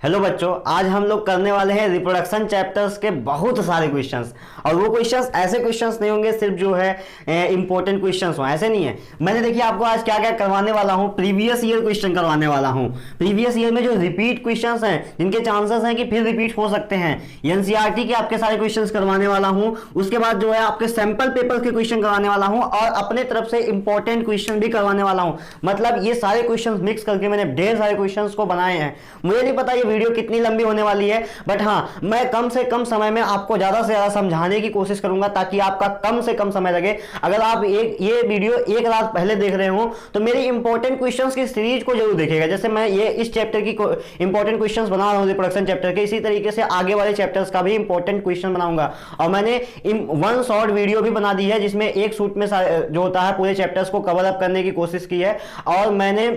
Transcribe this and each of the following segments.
Hello बच्चों, आज हम लोग करने वाले हैं रिप्रोडक्शन चैप्टर्स के बहुत सारे क्वेश्चंस। और वो क्वेश्चंस ऐसे क्वेश्चंस नहीं होंगे सिर्फ जो है इंपॉर्टेंट क्वेश्चंस हो, ऐसे नहीं है। मैंने देखिए आपको आज क्या क्या करवाने वाला हूँ, प्रीवियस ईयर क्वेश्चन करवाने वाला हूँ। प्रीवियस ईयर में जो रिपीट क्वेश्चंस हैं, जिनके चांसेस हैं कि फिर रिपीट हो सकते हैं, एनसीईआरटी के आपके सारे क्वेश्चन करवाने वाला हूँ। उसके बाद जो है आपके सैंपल पेपर के क्वेश्चन करवाने वाला हूँ और अपने तरफ से इंपॉर्टेंट क्वेश्चन भी करवाने वाला हूँ। मतलब ये सारे क्वेश्चन मिक्स करके मैंने ढेर सारे क्वेश्चन को बनाए हैं। मुझे नहीं पता ये वीडियो कितनी लंबी होने वाली है, बट हाँ, मैं कम से कम समय में आपको ज्यादा से ज्यादा समझाने की कोशिश करूंगा ताकि आपका कम से कम समय लगे। अगर आप ये वीडियो एक रात पहले देख रहे हो तो मेरी इंपॉर्टेंट क्वेश्चंस की सीरीज को जरूर देखिएगा। जैसे मैं ये इस चैप्टर की इंपॉर्टेंट क्वेश्चंस बना रहा हूँ रिप्रोडक्शन चैप्टर के, इसी तरीके से आगे वाले चैप्टर्स का भी इंपॉर्टेंट क्वेश्चन बनाऊंगा। और मैंने वन शॉर्ट वीडियो भी बना दी है जिसमें एक शूट में जो होता है पूरे चैप्टर्स को कवर अप करने की कोशिश की है। और मैंने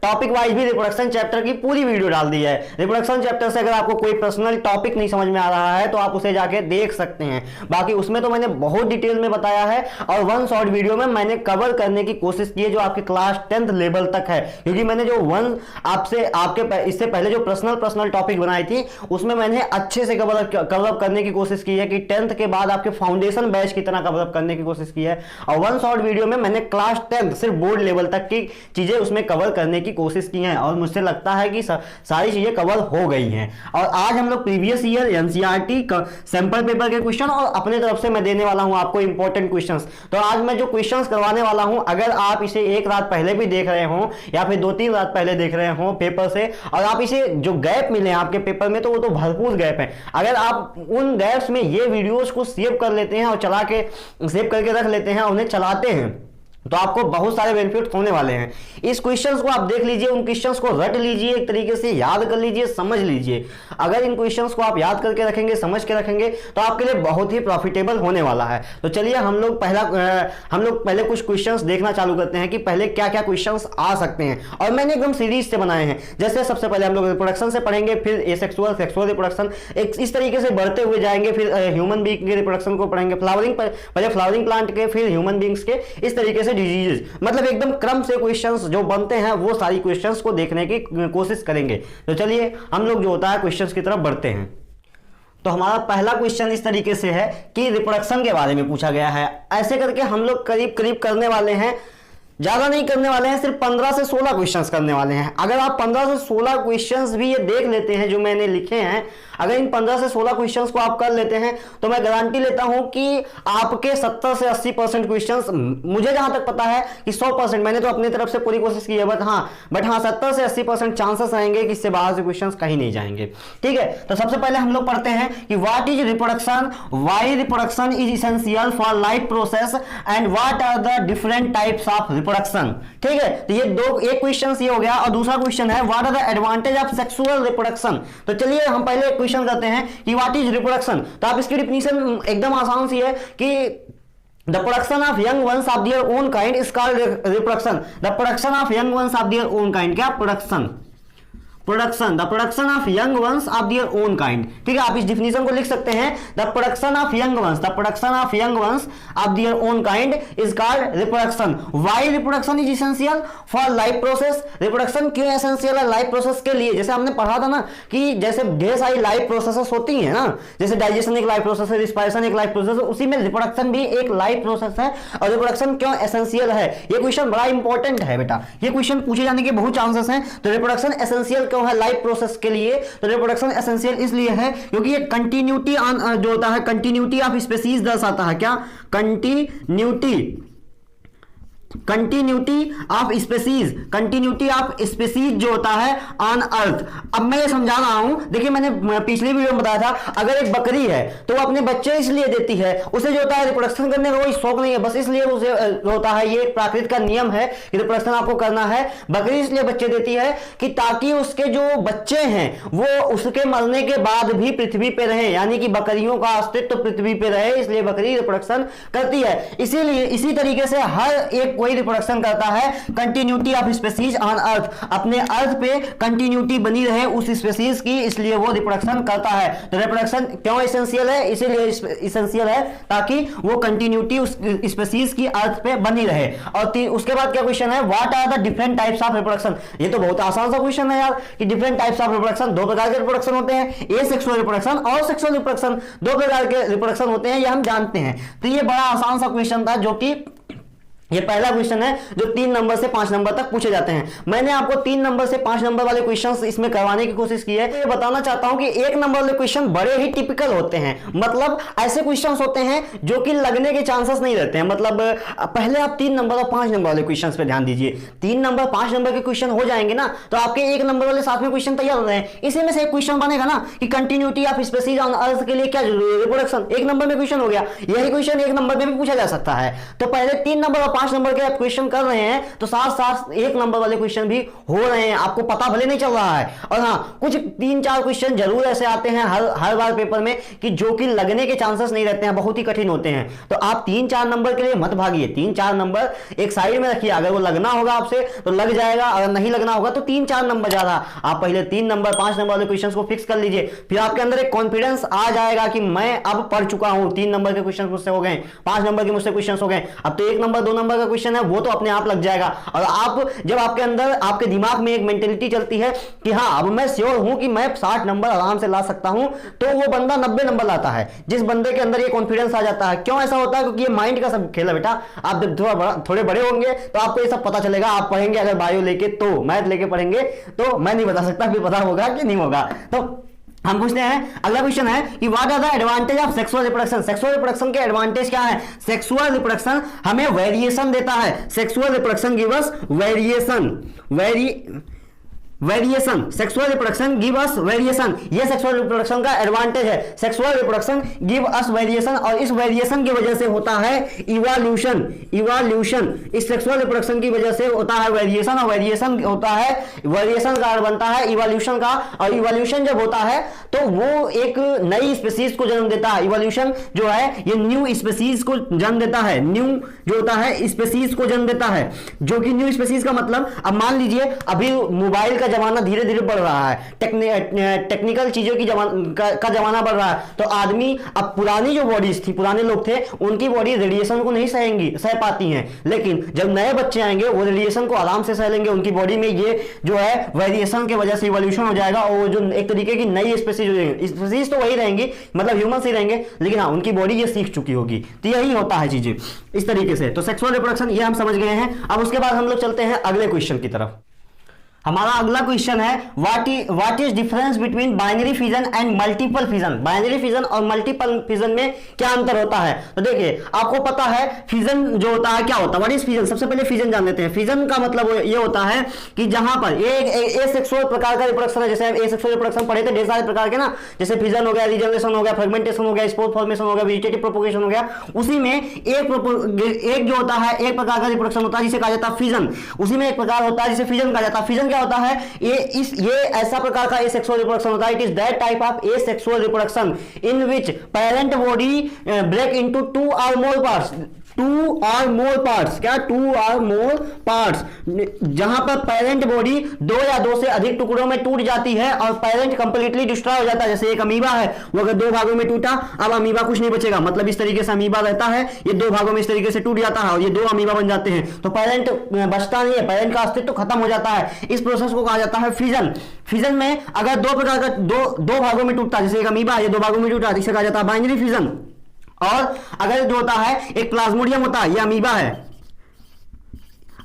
टॉपिक वाइज भी रिप्रोडक्शन चैप्टर की पूरी वीडियो डाल दी है। रिप्रोडक्शन चैप्टर से अगर आपको कोई पर्सनल टॉपिक नहीं समझ में आ रहा है तो आप उसे जाके देख सकते हैं। बाकी उसमें तो मैंने बहुत डिटेल में बताया है और वन शॉर्ट वीडियो में मैंने कवर करने की कोशिश की है जो आपके क्लास 10th लेवल तक है। क्योंकि मैंने जो आपके इससे पहले जो पर्सनल टॉपिक बनाई थी उसमें मैंने अच्छे से कवर अप करने की कोशिश की है कि 10th के बाद आपके फाउंडेशन बैच की तरह कवर अप करने की कोशिश की है। और वन शॉर्ट वीडियो में मैंने क्लास 10th सिर्फ बोर्ड लेवल तक की चीजें उसमें कवर करने की कोशिश की है और मुझसे लगता है कि सारी चीजें कवर हो गई हैं। और आज हम लोग previous year NCERT sample paper के क्वेश्चन और अपने तरफ से मैं देने वाला हूं आपको इंपॉर्टेंट क्वेश्चंस। तो आज मैं जो क्वेश्चंस करवाने वाला हूं, अगर आप इसे एक रात पहले भी देख रहे हो या फिर 2-3 रात पहले देख रहे हो पेपर से, और आप इसे जो गैप मिले आपके पेपर में तो वो तो भरपूर गैप है। अगर आप उन गैप्स में ये वीडियोस को सेव कर लेते हैं और सेव करके रख लेते हैं और उन्हें चलाते हैं तो आपको बहुत सारे बेनिफिट होने वाले हैं। इस क्वेश्चंस को आप देख लीजिए, उन क्वेश्चंस को रट लीजिए, एक तरीके से याद कर लीजिए, समझ लीजिए। अगर इन क्वेश्चंस को आप याद करके रखेंगे, समझ के रखेंगे तो आपके लिए बहुत ही प्रॉफिटेबल होने वाला है। तो चलिए हम लोग पहले कुछ क्वेश्चंस देखना चालू करते हैं कि पहले क्या क्या क्वेश्चंस आ सकते हैं। और मैंने एकदम सीरीज से बनाए हैं। जैसे सबसे पहले हम लोग रिप्रोडक्शन से पढ़ेंगे, फिर एसेक्सुअल सेक्सुअल रिप्रोडक्शन, इस तरीके से बढ़ते हुए जाएंगे। फिर ह्यूमन बीइंग के रिप्रोडक्शन को पढ़ेंगे, पहले फ्लावरिंग प्लांट के, फिर ह्यूमन बीइंग्स के, इस तरीके से डिजीजेस। मतलब एकदम क्रम से क्वेश्चंस जो बनते हैं वो सारी क्वेश्चंस को देखने की कोशिश करेंगे। तो चलिए हम लोग जो होता है क्वेश्चंस की तरफ बढ़ते हैं। तो हमारा पहला क्वेश्चन इस तरीके से है कि रिप्रोडक्शन के बारे में पूछा गया है। ऐसे करके हम लोग करीब करीब करने वाले हैं, ज्यादा नहीं करने वाले हैं, सिर्फ 15 से 16 क्वेश्चंस करने वाले हैं। अगर आप 15 से 16 क्वेश्चंस भी ये देख लेते हैं जो मैंने लिखे हैं, अगर इन 15 से 16 क्वेश्चंस को आप कर लेते हैं तो मैं गारंटी लेता हूं कि आपके 70 से 80% क्वेश्चंस, मुझे जहां तक पता है कि 100%, मैंने तो अपनी तरफ से पूरी कोशिश की है, बट हाँ 70 से 80% चांसेस रहेंगे कि इससे बाहर से क्वेश्चंस कहीं नहीं जाएंगे। ठीक है, तो सबसे पहले हम लोग पढ़ते हैं कि what is reproduction, why reproduction is essential for life process and what are the different types of reproduction. ठीक है, तो एक क्वेश्चन ये हो गया। और दूसरा क्वेश्चन है what are the advantage of sexual reproduction. तो चलिए हम पहले क्वेश्चन करते हैं कि व्हाट इज रिप्रोडक्शन। तो आप इसकी डिफिनीशन एकदम आसान सी है कि the production of young ones of their own kind is called reproduction. The production of young ones of their own kind, क्या production the production of young ones of their own kind. ठीक है, आप इस definition को लिख सकते हैं, the production of young ones of their own kind is called reproduction. Why reproduction is essential for life process. Reproduction क्यों essential है लाइफ प्रोसेस के लिए? जैसे हमने पढ़ा था ना कि जैसे ढेर सारी लाइफ प्रोसेसेस होती हैं ना, जैसे डाइजेशन एक लाइफ प्रोसेस है, रिस्पायरेशन एक लाइफ प्रोसेस है, उसी में रिप्रोडक्शन भी एक लाइफ प्रोसेस है। और रिप्रोडक्शन क्यों एसेंशियल है, ये क्वेश्चन बड़ा इंपॉर्टेंट है बेटा, ये क्वेश्चन पूछे जाने के बहुत चांसेस हैं। तो रिप्रोडक्शन एसेंशियल है लाइफ प्रोसेस के लिए। तो रिप्रोडक्शन एसेंशियल इसलिए है क्योंकि ये कंटिन्यूटी जो होता है, कंटिन्यूटी ऑफ स्पीशीज दर्शाता है। क्या? कंटिन्यूटी ऑफ स्पीशीज जो होता है ऑन अर्थ। अब मैं ये समझा रहा हूं, देखिए मैंने पिछली वीडियो में बताया था, अगर एक बकरी है तो वो अपने बच्चे इसलिए देती है, उसे जो होता है रिप्रोडक्शन करने का कोई शौक नहीं है, बस इसलिए उसे होता है, ये प्राकृतिक का नियम है कि रिप्रोडक्शन आपको करना है। बकरी इसलिए बच्चे देती है कि ताकि उसके जो बच्चे हैं वो उसके मरने के बाद भी पृथ्वी पे रहे, यानी कि बकरियों का अस्तित्व पृथ्वी पे रहे, इसलिए बकरी रिप्रोडक्शन करती है। इसीलिए इसी तरीके से हर एक कोई रिप्रोडक्शन करता है continuity of species on earth, अपने अर्थ पे कंटिन्यूटी बनी रहे उस स्पीसीज की, इसलिए वो रिप्रोडक्शन करता है। तो रिप्रोडक्शन क्यों एसेंशियल है? इसीलिए एसेंशियल है ताकि वो कंटिन्यूटी उस स्पीसीज की अर्थ पे बनी रहे। और उसके बाद क्या क्वेश्चन है, what are the different types of reproduction. ये तो बहुत आसान सा क्वेश्चन है यार कि डिफरेंट टाइप्स ऑफ रिप्रोडक्शन, दो प्रकार के रिप्रोडक्शन होते हैं, ए सेक्सुअल रिप्रोडक्शन और सेक्सुअल रिप्रोडक्शन, दो प्रकार के रिप्रोडक्शन होते हैं, ये हम जानते हैं। तो ये बड़ा आसान सा क्वेश्चन था, जो कि ये पहला क्वेश्चन है जो 3 नंबर से 5 नंबर तक पूछे जाते हैं। मैंने आपको 3 नंबर से 5 नंबर वाले क्वेश्चंस इसमें करवाने की कोशिश की है। तो ये बताना चाहता हूं कि 1 नंबर वाले क्वेश्चन बड़े ही टिपिकल होते हैं, मतलब ऐसे क्वेश्चंस होते हैं जो कि लगने के चांसेस नहीं रहते हैं। मतलब पहले आप 3 नंबर और 5 नंबर वाले क्वेश्चंस पे ध्यान दीजिए। 3 नंबर 5 नंबर के क्वेश्चन हो जाएंगे ना, तो आपके 1 नंबर वाले साथ में क्वेश्चन तैयार हो रहे हैं। इसी में से एक क्वेश्चन बनेगा ना कि continuity of species on earth के लिए क्या जरूरी है, रिप्रोडक्शन। 1 नंबर में क्वेश्चन हो गया, यही क्वेश्चन 1 नंबर में भी पूछा जा सकता है। तो पहले 3 नंबर और 5 नंबर के क्वेश्चन कर रहे हैं, तो साथ साथ 1 नंबर वाले क्वेश्चन भी हो रहे हैं, आपको पता भले नहीं चल रहा है। और हाँ, कुछ 3-4 क्वेश्चन जरूर ऐसे आते हैं हर बार पेपर में कि जो कि लगने के चांसेस नहीं रहते हैं, बहुत ही कठिन होते हैं। तो आप 3-4 नंबर के लिए मत भागिए, 3-4 नंबर एक साइड में रखिए। अगर वो लगना होगा आपसे तो लग जाएगा, अगर नहीं लगना होगा तो 3-4 नंबर ज्यादा। आप पहले 3 नंबर 5 नंबर वाले क्वेश्चन को फिक्स कर लीजिए, फिर आपके अंदर एक कॉन्फिडेंस आ जाएगा कि मैं अब पढ़ चुका हूं, 3 नंबर के क्वेश्चन मुझसे हो गए, 5 नंबर के मुझसे क्वेश्चन हो गए, अब तो 1 नंबर 2 नंबर का क्वेश्चन है वो तो अपने आप लग जाएगा। और आप जब आपके अंदर आपके दिमाग में एक मेंटेलिटी चलती है कि हाँ अब मैं श्योर हूं कि मैं 60 नंबर आराम से ला सकता हूं, तो वो बंदा 90 नंबर लाता है। जिस बंदे के अंदर ये कॉन्फिडेंस आ जाता है, क्यों ऐसा होता है? क्योंकि ये माइंड का सब खेल है बेटा। आप जब थोड़े बड़े होंगे तो आपको ये सब पता चलेगा। आप पढ़ेंगे अगर बायो लेके, तो मैथ लेके पढ़ेंगे, तो मैं नहीं बता सकता फिर पता होगा कि नहीं होगा। तो हम पूछते हैं, अगला क्वेश्चन है कि what are the advantage of sexual reproduction. Sexual reproduction के एडवांटेज क्या है? सेक्सुअल रिप्रोडक्शन हमें वेरिएशन देता है। Sexual reproduction give us variation, sexual reproduction give us variation, ये सेक्सुअल रिप्रोडक्शन का एडवांटेज है। Sexual reproduction give us variation, और इस वेरिएशन की वजह से होता है इवोल्यूशन। इस सेक्सुअल रिप्रोडक्शन की वजह से होता है वेरिएशन, और वेरिएशन होता है, वेरिएशन का बनता है इवोल्यूशन का। और इवोल्यूशन जब होता है तो वो एक नई स्पीसीज को जन्म देता है। इवोल्यूशन जो है ये न्यू स्पीसीज को जन्म देता है। न्यू जो होता है स्पीसीज को जन्म देता है, जो कि न्यू स्पीसीज का मतलब, अब मान लीजिए अभी मोबाइल जमाना धीरे धीरे बढ़ रहा है, टेक्निकल चीजों की का जमाना बढ़ रहा है, तो आदमी अब पुरानी जो बॉडीज थी, पुराने लोग थे, उनकी बॉडी रेडिएशन को नहीं सह पाती हैं। लेकिन जब नए बच्चे आएंगे वो रेडिएशन को आराम से सह लेंगे। उनकी बॉडी में ये जो है वेरिएशन की वजह से इवोल्यूशन हो जाएगा, और वो जो एक तरीके की नई स्पीसीज हो जाएंगी। स्पीसीज तो वही रहेंगी, मतलब ह्यूमंस ही रहेंगे, लेकिन हाँ उनकी बॉडी ये सीख चुकी होगी। तो यही होता है चीजें इस तरीके से। तो सेक्सुअल रिप्रोडक्शन ये हम समझ गए हैं। अब उसके बाद हम लोग चलते हैं अगले क्वेश्चन की तरफ। हमारा अगला क्वेश्चन है what is difference between binary fission and multiple fission. Binary fission और मल्टीपल फिजन में क्या अंतर होता है? तो देखिए, आपको पता है फिजन जो होता है क्या होता है, व्हाट इज फिजन। सबसे पहले फिजन जान लेते हैं। फिजन का मतलब ये होता है कि जहां पर ए सेक्सुअल प्रकार का रिप्रोडक्शन है, जैसे ए सेक्सुअल रिप्रोडक्शन पढ़े थे ढेर सारे प्रकार के ना, जैसे फिजन हो गया, रीजनरेशन हो गया, फ्रेगमेंटेशन हो गया, स्पोर फॉर्मेशन हो गया, वेजिटेटिव प्रोपोगेशन हो गया। उसी में एक जो होता है, एक प्रकार का रिप्रोडक्शन होता है जिसे कहा जाता है फिजन। उसी में एक प्रकार होता है जिसे फिजन कहा जाता है। फिजन क्या होता है? ये ऐसा प्रकार का एसेक्सुअल रिप्रोडक्शन होता है। It is that type of asexual reproduction in which parent body break into 2 और मोर पार्ट्स। 2 और मोर पार्ट्स, क्या 2 और मोर पार्ट्स, जहां पर पेरेंट बॉडी 2 या 2 से अधिक टुकड़ों में टूट जाती है और पेरेंट कंप्लीटली डिस्ट्रॉय हो जाता है। जैसे एक अमीबा है, वो अगर 2 भागों में टूटा, अब अमीबा कुछ नहीं बचेगा। मतलब इस तरीके से अमीबा रहता है, ये 2 भागों में इस तरीके से टूट जाता है और ये 2 अमीबा बन जाते हैं। तो पेरेंट बचता नहीं है, पेरेंट का अस्तित्व खत्म हो जाता है। इस प्रोसेस को कहा जाता है फिजन। फिजन में अगर 2 प्रकार का दो भागों में टूटता है, जैसे एक अमीबा है, ये 2 भागों में टूटा, इसे कहा जाता है बाइनरी फिजन। और अगर जो होता है एक प्लाज्मोडियम होता है, ये अमीबा है,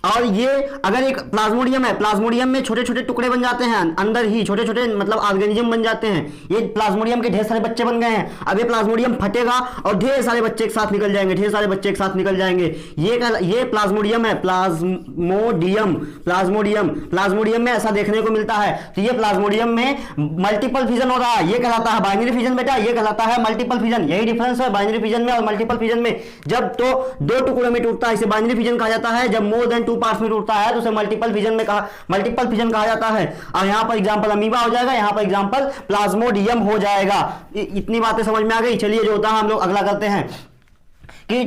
और ये अगर एक प्लाज्मोडियम है, प्लाज्मोडियम में छोटे छोटे टुकड़े बन जाते हैं, अंदर ही छोटे छोटे मतलब ऑर्गेनिज्म बन जाते हैं। ये प्लाज्मोडियम के ढेर सारे बच्चे बन गए हैं। अब ये प्लाज्मोडियम फटेगा और ढेर सारे बच्चे एक साथ निकल जाएंगे, ढेर सारे बच्चे एक साथ निकल जाएंगे। ये प्लाज्मोडियम है, प्लाज्मोडियम में ऐसा देखने को मिलता है। तो ये प्लाज्मोडियम में मल्टीपल फिजन हो रहा है, ये कहलाता है बाइनरी फिजन बेटा, ये कहलाता है मल्टीपल फिजन। यही डिफरेंस है बाइनरी फिजन में और मल्टीपल फिजन में। जब तो 2 टुकड़ों में टूटता है, इसे बाइनरी फिजन कहा जाता है। जब मोर देन 2 पार्ट्स में टूटता है तो उसे मल्टीपल फिजन कहा जाता है। और यहां पर एग्जांपल अमीबा हो जाएगा, यहां पर एग्जांपल प्लाज्मोडियम हो जाएगा। इतनी बातें समझ में आ गई। चलिए जो होता है हम लोग अगला करते हैं कि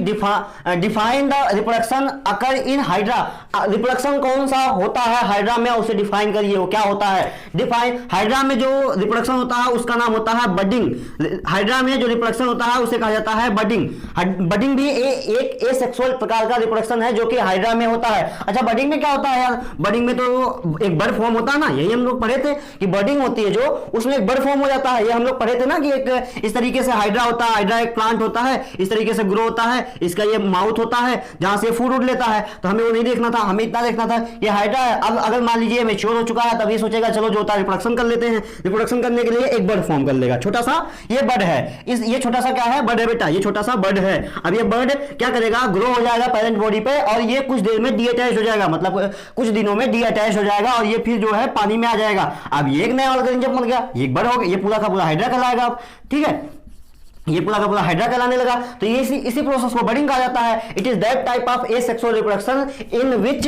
define the reproduction occur in hydra. Reproduction कौन सा होता है हाइड्रा में, उसे डिफाइन करिए, वो क्या होता है। डिफाइन हाइड्रा में जो रिप्रोडक्शन होता है उसका नाम होता है बडिंग। हाइड्रा में जो रिप्रोडक्शन होता है उसे कहा जाता है बडिंग। बडिंग भी एक एसेक्सुअल प्रकार का रिप्रोडक्शन है जो कि हाइड्रा में होता है। अच्छा, बडिंग में क्या होता है यार? बडिंग में तो एक बर्ड फॉर्म होता है ना, यही हम लोग पढ़े थे कि बडिंग होती है जो, उसमें एक बर्ड फॉर्म हो जाता है। ये हम लोग पढ़े थे ना कि एक इस तरीके से हाइड्रा होता है, हाइड्रा एक प्लांट होता है, इस तरीके से ग्रो होता है, इसका ये माउथ होता है जहां से फूड उड़ लेता है। तो हमें वो नहीं देखना था, हमें इतना देखना था ये हाइड्रा है। अब अगर मान लीजिए मैच्योर हो चुका है तब ये सोचेगा चलो जो होता है रिप्रोडक्शन कर लेते हैं। रिप्रोडक्शन करने के लिए एक बर्ड फॉर्म कर लेगा, छोटा सा ये बर्ड है। ये छोटा सा क्या है? बर्ड है बेटा, ये छोटा सा बर्ड है। अब ये बर्ड क्या करेगा? ग्रो हो जाएगा पेरेंट बॉडी पे और ये कुछ देर में डी अटैच हो जाएगा, मतलब कुछ दिनों में डी अटैच हो जाएगा और ये फिर जो है पानी में आ जाएगा। अब ये एक नया ऑर्गेनिज्म बन गया, एक बर्ड हो गया, ये पूरा का पूरा हाइड्रा कहलाएगा। ठीक है, ये पूरा का पूरा हाइड्रा कहलाने लगा। तो ये इसी प्रोसेस को बडिंग कहा जाता है। It is that type of asexual reproduction in which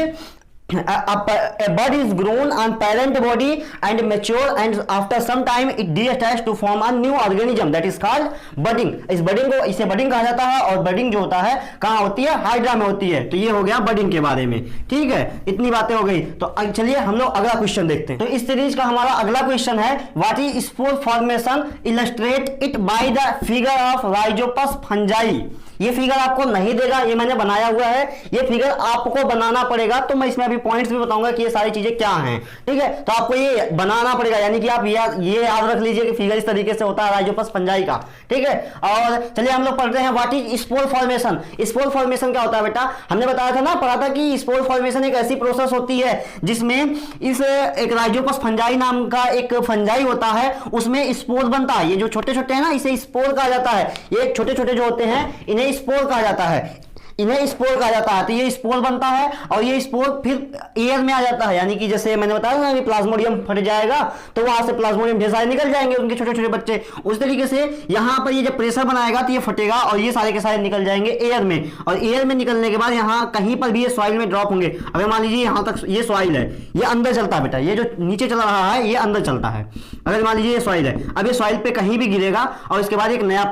a bud is grown on parent body and mature and after some time it deattaches to form a new organism that is called budding। इस budding को, इसे budding कहा जाता है और budding जो होता है कहाँ होती है? हाइड्रा में होती है। तो ये हो गया budding के बारे में। ठीक है, इतनी बातें हो गई। तो चलिए हम लोग अगला क्वेश्चन देखते हैं। तो इस सीरीज का हमारा अगला क्वेश्चन है what is spore formation, illustrate it by the figure of Rhizopus fungi. ये फिगर आपको नहीं देगा, ये मैंने बनाया हुआ है, ये फिगर आपको बनाना पड़ेगा। तो मैं इसमें अभी पॉइंट्स भी बताऊंगा कि ये सारी चीजें क्या हैं। ठीक है, तो आपको ये बनाना पड़ेगा, यानी कि आप ये याद रख लीजिए कि फिगर इस तरीके से होता है राइजोपस फंजाई का। ठीक है, और चलिए हम लोग पढ़ते हैं what is spore formation. Spore formation क्या होता है बेटा? हमने बताया था ना, पढ़ा था कि स्पोर फॉर्मेशन एक ऐसी प्रोसेस होती है जिसमें इस एक राइजोपस फंजाई नाम का एक फंजाई होता है, उसमें स्पोर बनता है। ये जो छोटे छोटे हैं ना, इसे स्पोर कहा जाता है। ये छोटे छोटे जो होते हैं इन्हें स्पोर कहा जाता है, इन्हें स्पोर कहा जाता है। तो ये स्पोर बनता है और ये स्पोर फिर एयर में आ जाता है, यानी कि जैसे मैंने बताया ना कि प्लाज्मोडियम फट जाएगा तो वहां से प्लाज्मोडियम ढेर सारे निकल जाएंगे, उनके छोटे छोटे बच्चे। उस तरीके से यहाँ पर ये जब प्रेशर बनाएगा तो ये फटेगा और ये सारे के सारे निकल जाएंगे एयर में। और एयर में निकलने के बाद यहाँ कहीं पर भी ये सॉइल में ड्रॉप होंगे। अभी मान लीजिए यहाँ तक ये सॉइल है, ये अंदर चलता है बेटा, ये जो नीचे चल रहा है ये अंदर चलता है। अगर मान लीजिए ये सॉइल है, अब ये सॉइल पे कहीं भी गिरेगा और इसके बाद एक नए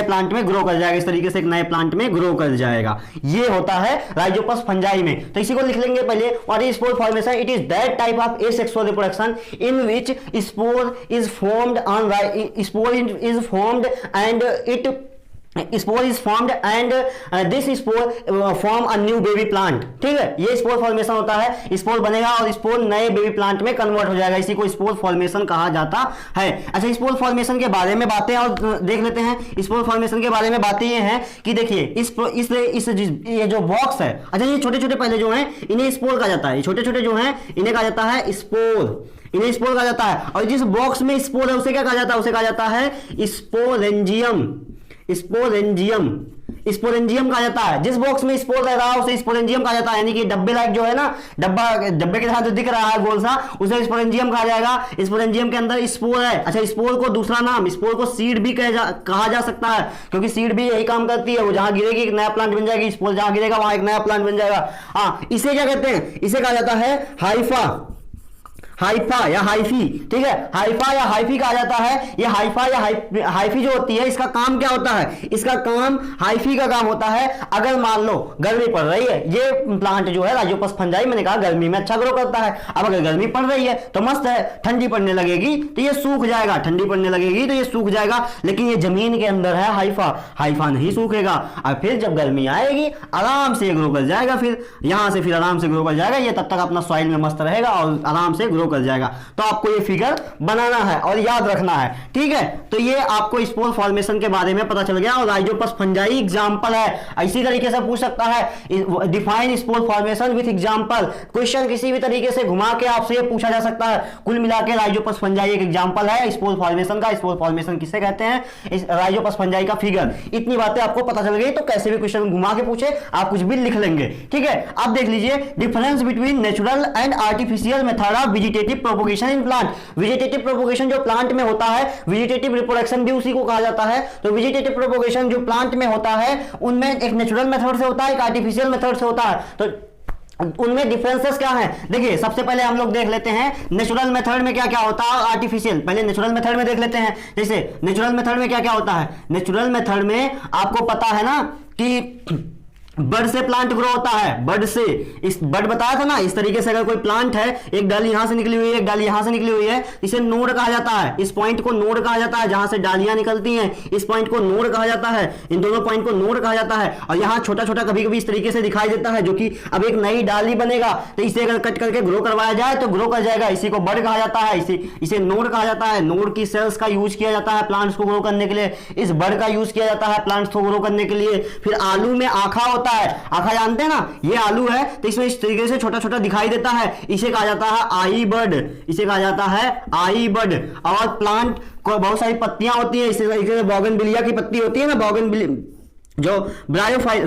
प्लांट में ग्रो कर जाएगा। इस तरीके से एक नए प्लांट में ग्रो कर जाएगा। ये होता है राइजोपस फंजाई में। तो इसी को लिख लेंगे पहले, what is spore formation? It is that type of asexual reproduction in which spore is formed and it spore is formed and this spore form a new baby plant. ठीक है, ये स्पोर फॉर्मेशन होता है। Spore बनेगा और spore नए baby plant में convert हो जाएगा, इसी को स्पोर फॉर्मेशन कहा जाता है। अच्छा, स्पोर फॉर्मेशन के बारे में बातें और देख लेते हैं। स्पोर फॉर्मेशन के बारे में बातें ये हैं कि देखिए इस ये जो बॉक्स है, अच्छा ये छोटे छोटे पहले जो हैं इन्हें स्पोर कहा जाता है। ये छोटे छोटे जो हैं इन्हें कहा जाता है स्पोर, इन्हें स्पोर कहा जाता है। और जिस बॉक्स में स्पोर है उसे क्या कहा जाता है? उसे कहा जाता है स्पोरेंजियम। स्पोरेंजियम कहा जाता है। जिस बॉक्स में स्पोर रह रहा है उसे स्पोरेंजियम कहा जाता है, यानी कि डब्बे लाइक जो है ना, डब्बे के साथ जो दिख रहा है गोल सा, उसे स्पोरेंजियम कहा जाएगा। स्पोरेंजियम के अंदर स्पोर है। अच्छा, स्पोर को दूसरा नाम, स्पोर को सीड भी कहा जा सकता है, क्योंकि सीड भी यही काम करती है। वो जहां गिरेगी एक नया प्लांट बन जाएगी, स्पोर जहां गिरेगा वहां एक नया प्लांट बन जाएगा। हाँ, इसे क्या कहते हैं? इसे कहा जाता है हाइफा या हाइफी। ठीक है, हाइफा या हाइफी कहा जाता है। ये हाइफा या हाइफी जो होती है, इसका काम क्या होता है? इसका काम, हाइफी का काम होता है, अगर मान लो गर्मी पड़ रही है, ये प्लांट जो है राइजोपस फंजाई, मैंने कहा गर्मी में अच्छा ग्रो करता है। अब अगर गर्मी पड़ रही है तो मस्त है, ठंडी पड़ने लगेगी तो ये सूख जाएगा, ठंडी पड़ने लगेगी तो ये सूख जाएगा। लेकिन ये जमीन के अंदर है हाइफा नहीं सूखेगा। और फिर जब गर्मी आएगी आराम से ग्रो कर जाएगा, फिर यहां से फिर आराम से ग्रो कर जाएगा। ये तब तक अपना सॉइल में मस्त रहेगा और आराम से ग्रो कर जाएगा। तो आपको ये फिगर बनाना है और याद रखना है। ठीक है, तो ये आपको स्पोर फॉर्मेशन के बारे में पता चल गया और राइजोपस फंजाई एग्जांपल है। इसी तरीके से पूछ सकता है define spore formation with example. Question किसी भी तरीके से घुमा के आपसे ये पूछा जा सकता है। कुल मिला के राइजोपस फंजाई एक एग्जांपल है स्पोर फॉर्मेशन का। स्पोर फॉर्मेशन किसे कहते हैं? राइजोपस फंजाई का फिगर। इतनी बातें आपको पता चल गई तो कैसे भी क्वेश्चन घुमा के पूछे आप कुछ भी लिख लेंगे। ठीक है, अब देख लीजिए difference between natural and artificial method of vegetative propagation in plant. Vegetative propagation जो प्लांट में होता है, वेजिटेटिव रिप्रोडक्शन भी उसी को कहा जाता है। तो वेजिटेटिव प्रोपोगेशन जो प्लांट में होता है उनमें एक नेचुरल मेथड से होता है, एक आर्टिफिशियल मेथड से होता है। तो उनमें डिफरेंसेस क्या हैं? देखिए, सबसे पहले हम लोग देख लेते हैं नेचुरल मेथड में क्या क्या होता है, आर्टिफिशियल। पहले नेचुरल मेथड में देख लेते हैं। जैसे नेचुरल मेथड में क्या क्या होता है? नेचुरल मेथड में आपको पता है ना कि बड से प्लांट ग्रो होता है, बड से, इस बड बताया था ना, इस तरीके से अगर कोई प्लांट है, एक डाली यहां से निकली हुई है, एक डाली यहां से निकली हुई है, इसे नोड कहा जाता है, इस पॉइंट को नोड कहा जाता है, जहां से डालियां निकलती हैं इस पॉइंट को नोड कहा जाता है, इन दोनों पॉइंट को नोड कहा जाता है। और यहां छोटा छोटा कभी कभी इस तरीके से दिखाई देता है, जो कि अब एक नई डाली बनेगा, तो इसे अगर कट करके ग्रो करवाया जाए तो ग्रो कर जाएगा, इसी को बड कहा जाता है, इसे नोड कहा जाता है। नोड की सेल्स का यूज किया जाता है प्लांट्स को ग्रो करने के लिए, इस बड का यूज किया जाता है प्लांट्स को ग्रो करने के लिए। फिर आलू में आखा होता है, आखा जानते हैं ना, ये आलू है तो इसमें इस तरीके से छोटा छोटा दिखाई देता है, इसे कहा जाता है आई बड, इसे कहा जाता है आई बड। और प्लांट को बहुत सारी पत्तियां होती है, इस तरीके से बोगनविलिया की पत्ती होती है ना, बोगनविलिया जो ब्रायोफाइलम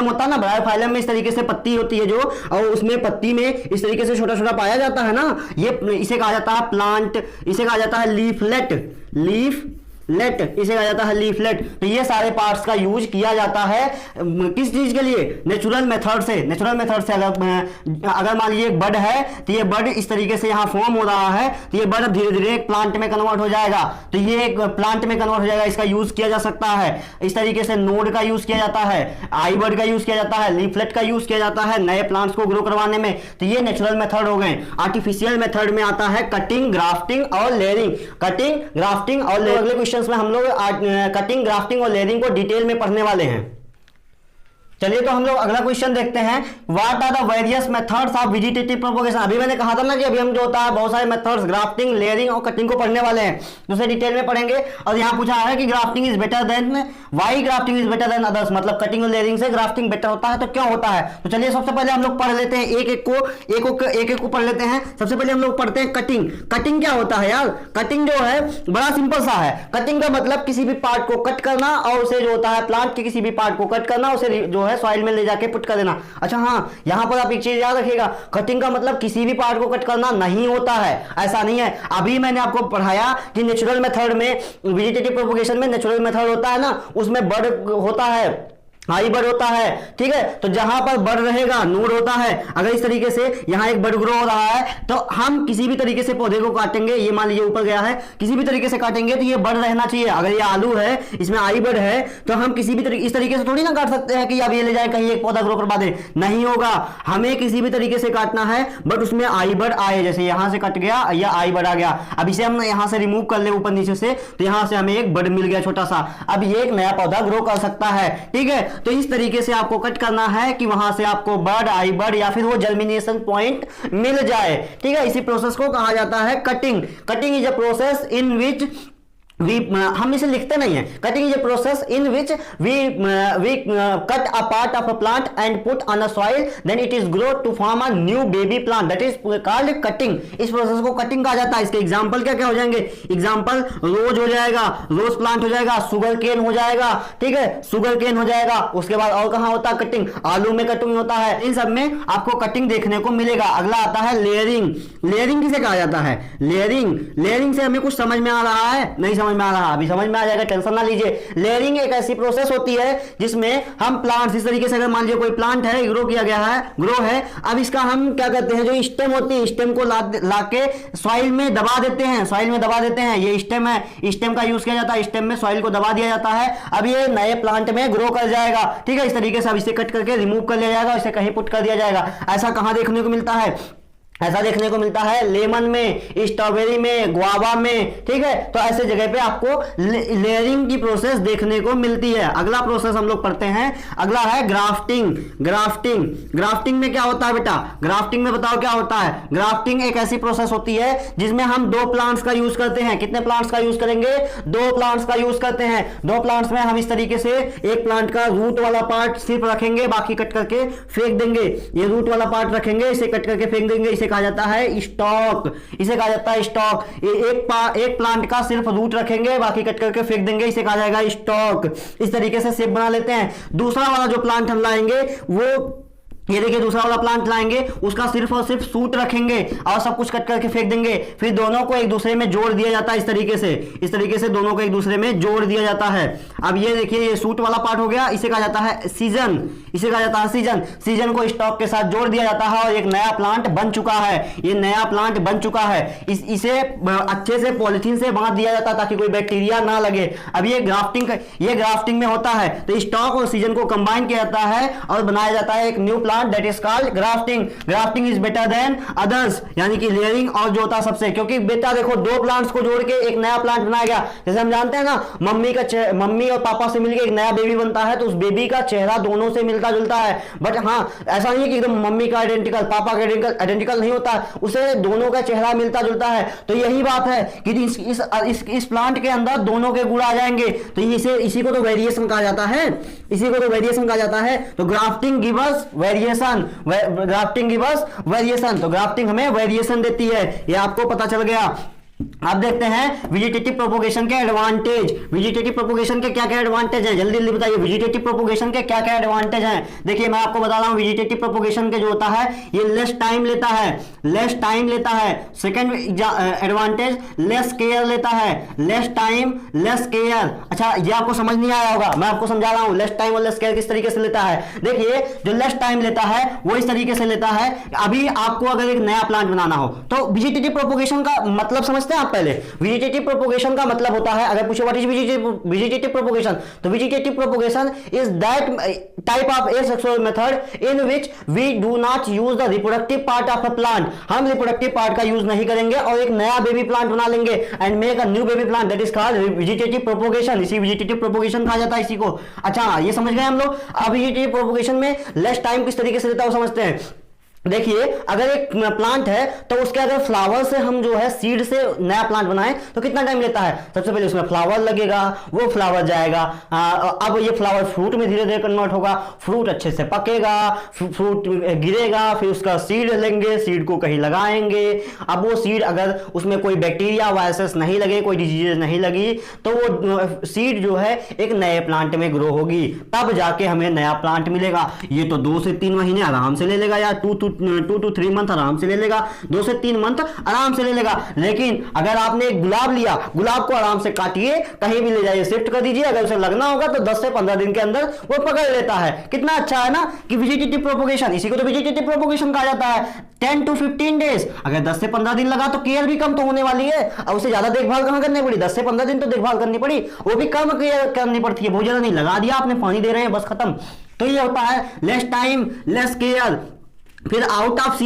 होता है ना, ब्रायोफाइलम में इस तरीके से पत्ती होती है जो, और उसमें पत्ती में इस तरीके से छोटा छोटा पाया जाता है ना, ये इसे कहा जाता है प्लांट, इसे कहा जाता है लीफलेट, इसे कहा जाता है लीफलेट। तो ये सारे पार्ट्स का यूज किया जाता है किस चीज के लिए, नेचुरल मेथड से। अगर मान लीजिए एक बड है तो ये बड इस तरीके से यहाँ फॉर्म हो रहा है, तो ये बड धीरे धीरे एक प्लांट में कन्वर्ट हो जाएगा, तो ये एक प्लांट में कन्वर्ट हो जाएगा, इसका यूज किया जा सकता है। इस तरीके से नोड का यूज किया जाता है, आई बड का यूज किया जाता है, लीफलेट का यूज किया जाता है नए प्लांट्स को ग्रो करवाने में। तो ये नेचुरल मेथड हो गए। आर्टिफिशियल मेथड में आता है कटिंग, ग्राफ्टिंग और लेयरिंग। कटिंग, ग्राफ्टिंग और अगले क्वेश्चन में हम लोग कटिंग, ग्राफ्टिंग और लेयरिंग को डिटेल में पढ़ने वाले हैं। चलिए तो हम लोग अगला क्वेश्चन देखते हैं, what are the various methods of vegetative propagation. अभी मैंने कहा था ना कि अभी हम जो होता है बहुत सारे मेथड्स ग्राफ्टिंग, लेयरिंग और कटिंग को पढ़ने वाले हैं, दूसरे डिटेल में पढ़ेंगे। और यहाँ पूछा है कि grafting is better than, why grafting is better than others, मतलब कटिंग और लेयरिंग से ग्राफ्टिंग बेटर होता है तो क्यों होता है। तो चलिए सबसे पहले हम लोग पढ़ लेते हैं एक एक को पढ़ लेते हैं। सबसे पहले हम लोग पढ़ते हैं कटिंग। कटिंग क्या होता है यार, कटिंग जो है बड़ा सिंपल सा है। कटिंग का मतलब किसी भी पार्ट को कट करना और उसे जो होता है प्लांट के किसी भी पार्ट को कट करना, उसे जो है सॉइल में ले जाके पुट कर देना। अच्छा हाँ, यहां पर आप एक चीज याद रखिएगा, कटिंग का मतलब किसी भी पार्ट को कट करना नहीं होता है, ऐसा नहीं है। अभी मैंने आपको पढ़ाया कि नेचुरल मेथड में, वेजिटेटिव प्रोपगेशन में नेचुरल मेथड होता है ना, उसमें बड होता है, आई बड होता है, ठीक है। तो जहां पर बड रहेगा नोड होता है। अगर इस तरीके से यहां एक बड ग्रो हो रहा है तो हम किसी भी तरीके से पौधे को काटेंगे, ये मान लीजिए ऊपर गया है, किसी भी तरीके से काटेंगे तो ये बड रहना चाहिए। अगर ये आलू है, इसमें आई बड है, तो हम किसी भी इस तरीके से थोड़ी ना काट सकते हैं कि अब ये ले जाए कहीं एक पौधा ग्रो करवा दे, नहीं होगा। हमें किसी भी तरीके से काटना है बट उसमें आई बड आए, जैसे यहां से कट गया या आई बड आ गया। अब इसे हम यहां से रिमूव कर ले ऊपर नीचे से, तो यहां से हमें एक बड मिल गया छोटा सा, अब ये एक नया पौधा ग्रो कर सकता है, ठीक है। तो इस तरीके से आपको कट करना है कि वहां से आपको बड, आई बड या फिर वो जर्मिनेशन पॉइंट मिल जाए, ठीक है। इसी प्रोसेस को कहा जाता है cutting. Cutting is a process in which हम इसे लिखते नहीं है। Cutting is a process in which we cut a part of a plant and put on a soil, then it is grow to form a new baby plant, that is called cutting. इस process को cutting कहा जाता है। इसके example क्या क्या हो जाएंगे, एग्जांपल रोज हो जाएगा, रोज प्लांट हो जाएगा, शुगर केन हो जाएगा, ठीक है, शुगर केन हो जाएगा। उसके बाद और कहां होता है कटिंग, आलू में कटिंग होता है, इन सब में आपको कटिंग देखने को मिलेगा। अगला आता है लेयरिंग। लेयरिंग किसे कहा जाता है, लेयरिंग से हमें कुछ समझ में आ रहा है, नहीं समझ में आ रहा, अभी समझ में आ जाएगा, टेंशन ना लीजिए। लेयरिंग एक ऐसी प्रोसेस होती है जिसमें हम प्लांट्स, इस तरीके से अगर मान लीजिए कोई प्लांट है, ग्रो किया गया है, ग्रो है, अब इसका हम क्या करते हैं, जो स्टेम होती है, स्टेम को लाके सॉइल में दबा देते हैं, सॉइल में दबा देते हैं। ये स्टेम है, स्टेम का यूज किया जाता है, स्टेम में सॉइल को दबा दिया जाता है, अब ये नए प्लांट में ग्रो कर जाएगा, ठीक है। इस तरीके से अब इसे कट करके रिमूव कर लिया जाएगा, इसे कहीं पुट कर दिया जाएगा। ऐसा कहां देखने को मिलता है, ऐसा देखने को मिलता है लेमन में, स्ट्रॉबेरी में, गुआवा में, ठीक है। तो ऐसे जगह पे आपको लेयरिंग की प्रोसेस देखने को मिलती है। अगला प्रोसेस हम लोग पढ़ते हैं, अगला है ग्राफ्टिंग। ग्राफ्टिंग में क्या होता है बेटा, ग्राफ्टिंग में बताओ क्या होता है। ग्राफ्टिंग एक ऐसी प्रोसेस होती है जिसमें हम दो प्लांट्स का यूज करते हैं। कितने प्लांट्स का यूज करेंगे, दो प्लांट्स का यूज करते हैं। दो प्लांट्स में हम इस तरीके से एक प्लांट का रूट वाला पार्ट सिर्फ रखेंगे, बाकी कट करके फेंक देंगे। ये रूट वाला पार्ट रखेंगे, इसे कट करके फेंक देंगे, इसे कहा जाता है स्टॉक, इसे कहा जाता है स्टॉक। एक प्लांट का सिर्फ रूट रखेंगे, बाकी कट करके फेंक देंगे, इसे कहा जाएगा स्टॉक। इस तरीके से शेप बना लेते हैं। दूसरा वाला जो प्लांट हम लाएंगे वो ये देखिए दूसरा वाला प्लांट लाएंगे, उसका सिर्फ और सिर्फ सूट रखेंगे और सब कुछ कट करके फेंक देंगे, फिर दोनों को एक दूसरे में जोड़ दिया जाता है इस तरीके से दोनों को एक दूसरे में जोड़ दिया जाता है। अब ये देखिए ये सूट वाला पार्ट हो गया, इसे कहा जाता है सीजन, सीजन को स्टॉक के साथ जोड़ दिया जाता है और एक नया प्लांट बन चुका है, ये नया प्लांट बन चुका है। इसे अच्छे से पॉलिथीन से बांध दिया जाता है ताकि कोई बैक्टीरिया ना लगे। अब ये ग्राफ्टिंग में होता है, तो स्टॉक और सीजन को कंबाइन किया जाता है और बनाया जाता है एक new plant, that is called grafting is better than others, यानी कि लेयरिंग और जो होता है सबसे, क्योंकि बेटा देखो दो प्लांट्स को जोड़ के एक नया प्लांट बनाया गया। जैसे हम जानते हैं ना, मम्मी और पापा से मिलकर एक नया बेबी बनता है, तो उस बेबी का चेहरा दोनों से मिलता जुलता है, बट हाँ ऐसा नहीं है कि एकदम मम्मी का आइडेंटिकल पापा का आइडेंटिकल नहीं होता, उसे दोनों का चेहरा मिलता जुलता है। तो यही बात है कि इस प्लांट के अंदर दोनों के गुण आ जाएंगे, तो इसी को तो वेरिएशन कहा जाता है, तो ग्राफ्टिंग गिव अस वेरिएशन, तो ग्राफ्टिंग हमें वेरिएशन देती है, ये आपको पता चल गया। अब देखते हैं वेजिटेटिव प्रोपोगेशन के एडवांटेज। वेजिटेटिव प्रोपोगेशन के क्या क्या एडवांटेज हैं, जल्दी जल्दी बताइए। वेजिटेटिव प्रोपोगेशन के क्या क्या एडवांटेज हैं? देखिए मैं आपको बता रहा हूं, वेजिटेटिव प्रोपोगेशन के जो होता है ये लेस टाइम लेता है। सेकंड एडवांटेज लेस केयर लेता है, लेस टाइम लेस केयर। अच्छा ये आपको समझ नहीं आया होगा, मैं आपको समझा रहा हूं लेस टाइम और लेस केयर किस तरीके से लेता है। देखिए जो लेस टाइम लेता है वो इस तरीके से लेता है, अभी आपको अगर एक नया प्लांट बनाना हो तो वेजिटेटिव प्रोपोगेशन का मतलब समझते हैं आप पहले। वेजिटेटिव प्रोपोगेशन का मतलब होता है, अगर पूछो व्हाट इज वेजिटेटिव प्रोपोगेशन, तो vegetative propagation is that type of asexual method in which we do not use the reproductive part of a plant. हम रिप्रोडक्टिव पार्ट का यूज नहीं करेंगे और एक नया बेबी प्लांट बना लेंगे and make a new baby plant, that is called vegetative propagation. इसी वेजिटेटिव प्रोपोगेशन कहा जाता है इसी को। अच्छा ये समझ गए हम लोग। अब वेजिटेटिव प्रोपोगेशन में लेस टाइम किस तरीके से लेता है वो समझते हैं। देखिए अगर एक प्लांट है तो उसके अगर फ्लावर से हम जो है सीड से नया प्लांट बनाएं तो कितना टाइम लेता है? सबसे पहले उसमें फ्लावर लगेगा, वो फ्लावर जाएगा, अब ये फ्लावर फ्रूट में धीरे धीरे कन्वर्ट होगा, फ्रूट अच्छे से पकेगा, फ्रूट गिरेगा, फिर उसका सीड लेंगे, सीड को कहीं लगाएंगे। अब वो सीड अगर उसमें कोई बैक्टीरिया वायरसेस नहीं लगे, कोई डिजीज नहीं लगी, तो वो सीड जो है एक नए प्लांट में ग्रो होगी, तब जाके हमें नया प्लांट मिलेगा। ये तो 2 से 3 महीने आराम से ले लेगा यार, 2 to 3 मंथ आराम से ले लेगा, 2 से 3 मंथ आराम से ले लेगा। लेकिन अगर आपने एक गुलाब लिया, गुलाब को आराम से काटिए, कहीं भी ले जाइए, शिफ्ट कर दीजिए, अगर उसे लगना होगा तो 10 से 15 दिन के अंदर वो पकड़ लेता है। कितना अच्छा है ना कि वेजिटेटिव प्रोपोगेशन, इसी को तो वेजिटेटिव प्रोपोगेशन कहा जाता है। 10 to 15 डेज, अगर 10 से 15 दिन लगा तो केयर भी कम तो होने वाली है, और उसे ज्यादा देखभाल कहां करनी पड़ी, 10 से 15 दिन तो देखभाल करनी पड़ी, वो भी कम केयर करनी पड़ती है, बहुत ज्यादा नहीं। लगा दिया आपने, पानी दे रहे हैं, बस खत्म। तो ये होता है लेस टाइम लेस केयर। फिर आउट ऑफ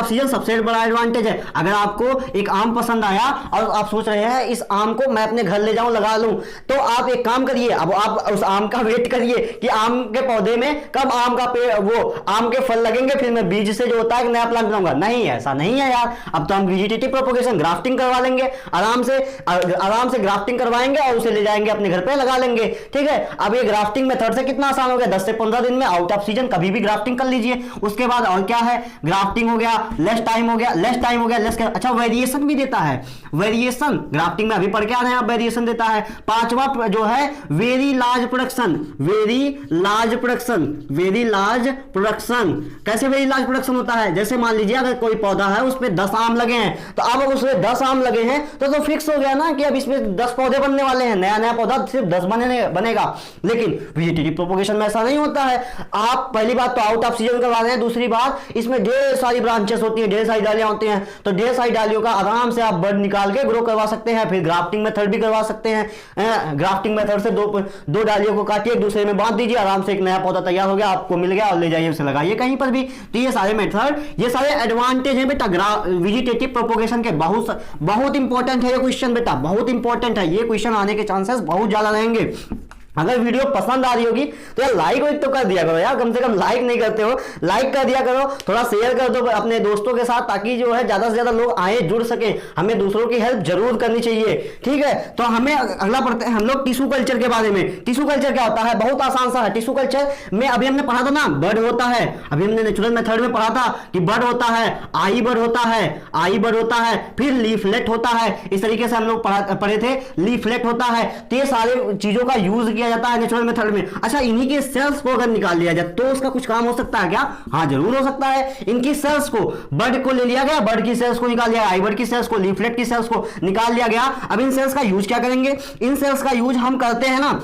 सीजन सबसे बड़ा एडवांटेज है। अगर आपको एक आम पसंद आया और आप सोच रहे हैं इस आम को मैं अपने घर ले जाऊं लगा लूं, तो आप एक काम करिए, अब आप उस आम का वेट करिए कि आम के पौधे में कब आम का पेड़, वो आम के फल लगेंगे, फिर मैं बीज से जो होता है एक नया प्लांट बनाऊंगा। नहीं, ऐसा नहीं है यार। अब तो हम वेजिटेटिव प्रोपोगेशन ग्राफ्टिंग करवा लेंगे, आराम से ग्राफ्टिंग करवाएंगे और उसे ले जाएंगे अपने घर पे लगा लेंगे। ठीक है, अब ये ग्राफ्टिंग मेथड से कितना आसान हो गया, 10 से 15 दिन में आउट ऑफ सीजन कभी भी ग्राफ्टिंग कर लीजिए। उसके बाद और क्या है, ग्राफ्टिंग हो गया, लेस टाइम हो गया। अच्छा वेरिएशन भी देता है, वेरिएशन ग्राफ्टिंग में अभी पढ़ के आ रहे हैं आप, वेरिएशन देता है। पांचवा जो है वेरी लार्ज प्रोडक्शन। कैसे वेरी लार्ज प्रोडक्शन होता है? जैसे मान लीजिए अगर कोई पौधा है उस पर 10 आम लगे हैं, तो अब उसमें 10 आम लगे हैं तो फिक्स हो गया ना कि अब इसमें 10 पौधे बनने वाले हैं, नया पौधा सिर्फ 10 बनेगा। लेकिन वेजिटेटिव प्रोपोगेशन में ऐसा नहीं होता है। आप पहली बात तो आउट ऑफ सीजन करवा रहे हैं, दूसरी बात इसमें ढेर सारी ब्रांचेस होती हैं, ढेर सारी डालियां होती हैं, तो ढेर सारी डालियों का आराम से आप बड निकाल के ग्रो करवा सकते हैं। फिर ग्राफ्टिंग मेथड भी करवा सकते हैं। ग्राफ्टिंग मेथड से दो डालियों को काटिए, एक दूसरे में बांध दीजिए, आराम से एक नया पौधा तैयार हो गया, आपको मिल गया, और ले जाइए उसे लगाइए कहीं पर भी। तो ये सारे मेथड, ये सारे एडवांटेज हैं बेटा वेजिटेटिव प्रोपोगेशन के। बहुत इंपॉर्टेंट है ये क्वेश्चन बेटा, बहुत इंपॉर्टेंट है ये क्वेश्चन, आने के चांसेस बहुत ज्यादा रहेंगे। अगर वीडियो पसंद आ रही होगी तो यार लाइक तो कर दिया करो यार, कम से कम लाइक नहीं करते हो, लाइक कर दिया करो, थोड़ा शेयर कर दो अपने दोस्तों के साथ, ताकि जो है ज्यादा से ज्यादा लोग आए, जुड़ सके। हमें दूसरों की हेल्प जरूर करनी चाहिए, ठीक है। तो हमें अगला पढ़ते हैं हम लोग टिश्यू कल्चर के बारे में। टिश्यू कल्चर क्या होता है? बहुत आसान सा है। टिश्यू कल्चर में अभी हमने पढ़ा था ना, बर्ड होता है, अभी हमने नेचुरल मेथड में पढ़ा था कि बर्ड होता है, आई बर्ड होता है, फिर लीफलेट होता है। इस तरीके से हम लोग पढ़े थे, लीफलेट होता है। तो ये सारे चीजों का यूज किया जाता है नेचुरल मेथड में। अच्छा, इन्हीं के सेल्स को अगर निकाल लिया जाए तो उसका कुछ काम हो सकता है क्या? हाँ, जरूर हो सकता है। इनकी सेल्स को, बर्ड को ले लिया गया, बर्ड की सेल्स को निकाल लिया, आई बर्ड की सेल्स को, लीफलेट की सेल्स को निकाल लिया गया। अब इन सेल्स का यूज क्या करेंगे? इन सेल्स का यूज हम करते हैं ना,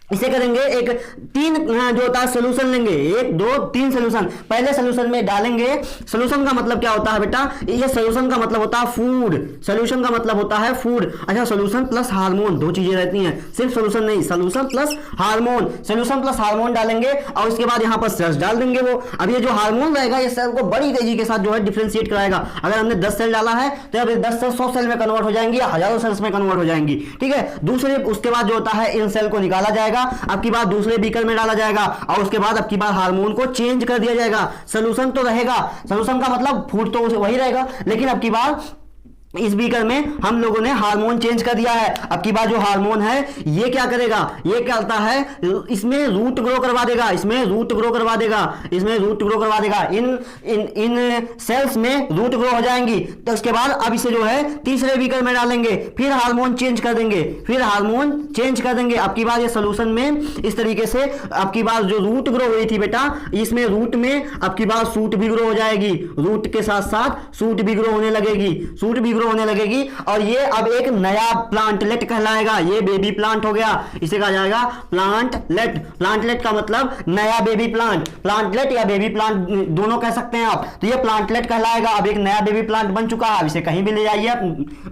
इसे करेंगे, एक 3 जो होता है सोल्यूशन लेंगे, 1 2 3 सोल्यूशन। पहले सोल्यूशन में डालेंगे, सोल्यूशन का मतलब क्या होता है बेटा? ये सोल्यूशन का मतलब होता है फूड, सोल्यूशन का मतलब होता है फूड। अच्छा, सोल्यूशन प्लस हार्मोन, 2 चीजें रहती हैं, सिर्फ सोल्यूशन नहीं, solution plus hormone. Solution plus hormone डालेंगे और उसके बाद यहां पर सेल्स डाल देंगे वो। अब ये जो हार्मोन रहेगा ये सेल को बड़ी तेजी के साथ जो है डिफरेंशिएट कराएगा। अगर हमने 10 सेल डाला है तो अब 10 सेल 100 सेल में कन्वर्ट हो जाएंगी या हजारों सेल्स में कन्वर्ट हो जाएंगी, ठीक है। दूसरे, उसके बाद जो होता है इन सेल को निकाला जाएगा, अब की बात दूसरे बीकर में डाला जाएगा और उसके बाद अब की बार हार्मोन को चेंज कर दिया जाएगा। सोल्यूशन तो रहेगा, सोल्यूशन का मतलब फूड तो वही रहेगा, लेकिन अब की बार इस बीकर में हम लोगों ने हार्मोन चेंज कर दिया है। अब की बात जो हार्मोन है ये क्या करेगा? ये क्या करता है? इसमें रूट ग्रो करवा देगा, इसमें रूट ग्रो करवा देगा, इसमें रूट ग्रो करवा देगा। इन सेल्स में रूट ग्रो हो जाएंगी। तो उसके बाद अब इसे जो है तीसरे बीकर में डालेंगे, फिर हार्मोन चेंज कर देंगे, फिर हार्मोन चेंज कर देंगे। अब की बार ये सोल्यूशन में इस तरीके से अब की बार जो रूट ग्रो हुई थी बेटा, इसमें रूट में अब की बार सूट भी ग्रो हो जाएगी, रूट के साथ साथ सूट भी ग्रो होने लगेगी, सूट भी होने लगेगी और ये अब एक नया प्लांटलेट कहलाएगा। ये बेबी प्लांट हो गया, इसे कहा जाएगा प्लांटलेट। प्लांटलेट का मतलब नया बेबी प्लांट, प्लांटलेट या बेबी प्लांट दोनों कह सकते हैं आप। तो ये प्लांटलेट कहलाएगा। अब एक नया बेबी प्लांट बन चुका है, अब इसे कहीं भी ले जाइए,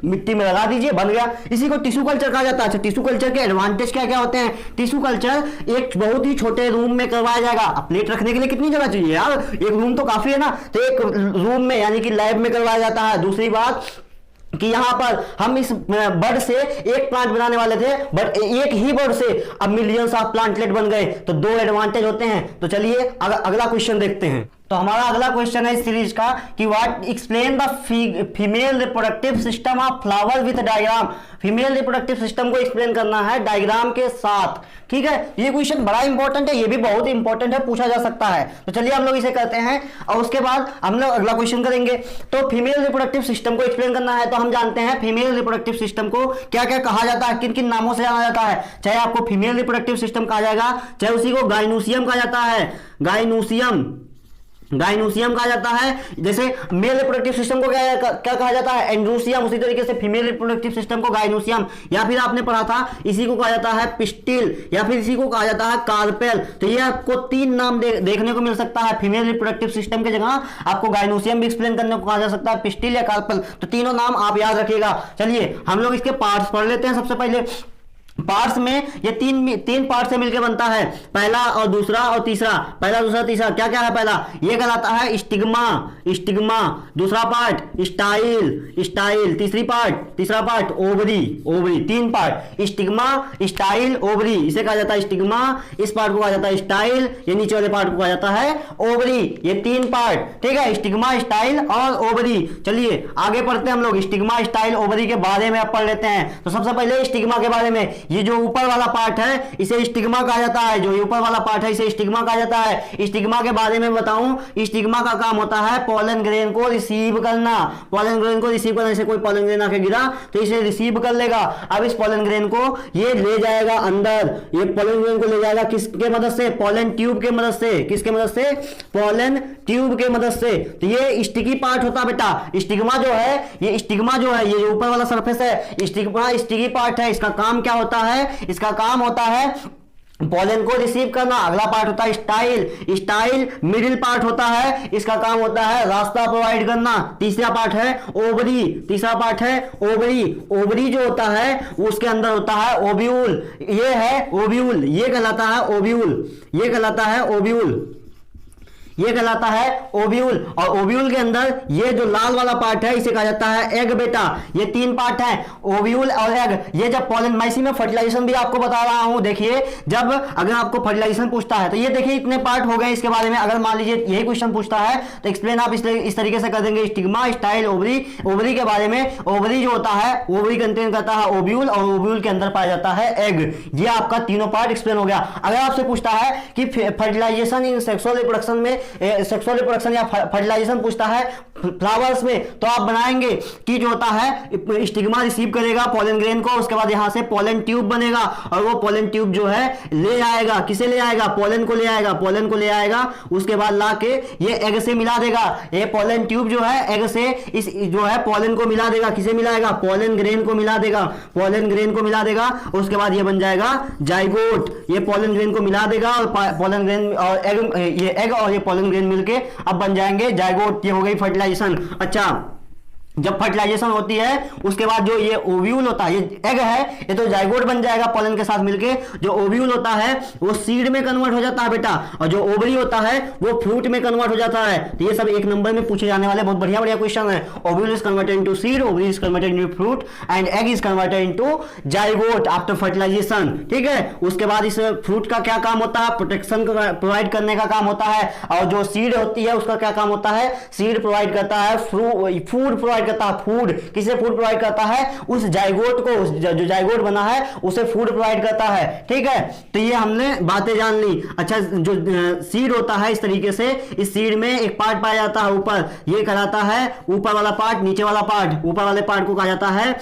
मिट्टी में लगा दीजिए, बन गया। इसी को टिश्यू कल्चर कहा जाता है। अच्छा, टिश्यू कल्चर के एडवांटेज क्या क्या होते हैं? टिश्यू कल्चर एक बहुत ही छोटे रूम में करवाया जाएगा। प्लेट रखने के लिए कितनी जगह चाहिए यार? एक रूम तो काफी है ना, तो एक रूम में यानी कि लैब में करवाया जाता है। दूसरी बात कि यहां पर हम इस बर्ड से एक प्लांट बनाने वाले थे, बट एक ही बर्ड से अब मिलियंस ऑफ प्लांटलेट बन गए, तो 2 एडवांटेज होते हैं। तो चलिए अगला क्वेश्चन देखते हैं। तो हमारा अगला क्वेश्चन है इस सीरीज का कि what explain the female reproductive system of flower with diagram. Female reproductive system को एक्सप्लेन करना है डायग्राम के साथ, ठीक है। ये क्वेश्चन बड़ा इंपॉर्टेंट है, ये भी बहुत इंपॉर्टेंट है, पूछा जा सकता है। तो चलिए हम लोग इसे करते हैं और उसके बाद हम लोग अगला क्वेश्चन करेंगे। तो फीमेल रिप्रोडक्टिव सिस्टम को एक्सप्लेन करना है, तो हम जानते हैं फीमेल रिप्रोडक्टिव सिस्टम को क्या क्या कहा जाता है, किन किन नामों से जाना जाता है। चाहे आपको फीमेल रिप्रोडक्टिव सिस्टम कहा जाएगा, चाहे उसी को गाइनोसियम कहा जाता है, गाइनोसियम कहा जाता है। जैसे मेल रिप्रोडक्टिव सिस्टम को क्या कहा जाता है? एंड्रोसियम। उसी तरीके से फीमेल रिप्रोडक्टिव सिस्टम को गाइनोसियम, या फिर आपने पढ़ा था इसी को कहा जाता है पिस्टिल, या फिर इसी को कहा जाता है कार्पेल। तो ये आपको 3 नाम देखने को मिल सकता है। फीमेल रिप्रोडक्टिव सिस्टम की जगह आपको गाइनोसियम भी एक्सप्लेन करने को कहा जा सकता है, पिस्टिल या कार्पेल। तो तीनों नाम आप याद रखिएगा। चलिए हम लोग इसके पार्ट्स पढ़ लेते हैं। सबसे पहले पार्ट्स में ये तीन पार्ट से मिलकर बनता है, पहला और दूसरा और तीसरा। पहला, दूसरा, तीसरा क्या क्या है? पहला ये कहलाता है स्टिग्मा, दूसरा पार्ट स्टाइल, तीसरा part ovary. 3 part, stigma, style, ovary, इसे कहा जाता है स्टिग्मा, इस पार्ट को कहा जाता है स्टाइल, ये नीचे वाले पार्ट को कहा जाता है ओवरी। ये 3 पार्ट, ठीक है, स्टिग्मा, स्टाइल और ओवरी। चलिए आगे पढ़ते हैं हम लोग। स्टिग्मा, स्टाइल, ओवरी के बारे में अब पढ़ लेते हैं। तो सबसे पहले स्टिग्मा के बारे में, ये जो ऊपर वाला पार्ट है इसे स्टिग्मा कहा जाता है, जो ये ऊपर वाला पार्ट है इसे स्टिग्मा कहा जाता है। स्टिग्मा के बारे में बताऊं, स्टिग्मा का काम होता है पॉलन ग्रेन को रिसीव करना। पॉलन ग्रेन को रिसीव करने से, कोई पॉलन ग्रेन आके गिरा तो इसे रिसीव कर लेगा। अब इस पॉलन ग्रेन को ये ले जाएगा अंदर, ये पॉलन ग्रेन को ले जाएगा किसके मदद से? पॉलन ट्यूब के मदद से। किसके मदद से? पॉलन ट्यूब के मदद से। तो ये स्टिकी पार्ट होता है बेटा। स्टिग्मा जो है, ये जो ऊपर वाला सरफेस है, स्टिग्मा स्टिकी पार्ट है। इसका काम क्या होता है? इसका काम होता है पॉलन को रिसीव करना। अगला पार्ट होता है स्टाइल मिडिल पार्ट होता है, इसका काम होता है रास्ता प्रोवाइड करना। तीसरा पार्ट है ओवरी जो होता है उसके अंदर होता है ओव्यूल। ये कहलाता है ओव्यूल। और ओव्यूल के अंदर ये जो लाल वाला पार्ट है इसे कहा जाता है एग बेटा। ये 3 पार्ट है, ओव्यूल और एग। ये जब पॉलन, मैं इसी में फर्टिलाइजेशन भी आपको बता रहा हूं। देखिए, जब अगर आपको फर्टिलाइजेशन पूछता है तो ये देखिए इतने पार्ट हो गए इसके बारे में। अगर मान लीजिए यही क्वेश्चन पूछता है तो एक्सप्लेन आप इस तरीके से कर देंगे। स्टिग्मा, स्टाइल, ओवरी के बारे में। ओवरी जो होता है, ओवरी कंटेन करता है ओव्यूल, और ओव्यूल के अंदर पाया जाता है एग। ये आपका तीनों पार्ट एक्सप्लेन हो गया। अगर आपसे पूछता है कि फर्टिलाइजेशन इन सेक्सुअल रिप्रोडक्शन में सेक्सुअल रिप्रोडक्शन या फर्टिलाइजेशन पूछता है फ्लावर्स में, तो आप बनाएंगे कि जो होता है स्टिग्मा रिसीव करेगा पोलन ग्रेन को, उसके बाद यहां से पोलन ट्यूब बनेगा और वो पोलन ट्यूब जो है ले आएगा, किसे ले आएगा, पोलन को ले आएगा, पोलन को ले आएगा, उसके बाद लाके ये एग से मिला देगा, ये पोलन ट्यूब जो है एग से इस जो है पोलन को मिला देगा, किसे मिलाएगा, पोलन ग्रेन को मिला देगा, पोलन ग्रेन को मिला देगा, उसके बाद ये बन जाएगा जाइगोट, ये पोलन ग्रेन को मिला देगा और पोलन ग्रेन और एग, ये एग और ये पोलन ग्रेन मिलके अब बन जाएंगे जाइगोट। ये हो गई फर्टिलाइजेशन। अच्छा, जब फर्टिलाइजेशन होती है उसके बाद जो ये ओव्यूल होता है, ये एग है, ये तो जाइगोट बन जाएगा पोलन के साथ मिलके, जो ओव्यूल होता है वो सीड में कन्वर्ट हो जाता है बेटा, और जो ओवरी होता है वो फ्रूट में कन्वर्ट हो जाता है। तो ये सब एक नंबर में पूछे जाने वाले बहुत बढ़िया बढ़िया क्वेश्चन है। Ovule is converted into seed, ovary is converted into fruit and egg is converted into zygote after fertilisation. ठीक है, उसके बाद इस फ्रूट का क्या काम होता है, प्रोटेक्शन प्रोवाइड करने का काम होता है, और जो सीड होती है उसका क्या काम होता है, सीड प्रोवाइड करता है, फूड प्रोवाइड करता है, फूड किसे फूड प्रोवाइड करता है, उस जाइगोट को, जो जाइगोट बना है उसे फूड प्रोवाइड करता है। ठीक है, तो ये हमने बातें जान ली। अच्छा, जो सीड होता है इस तरीके से, इस सीड में एक पार्ट पाया जाता है ऊपर, ये कहलाता है ऊपर वाला पार्ट, नीचे वाला पार्ट, ऊपर वाले पार्ट को कहा जाता है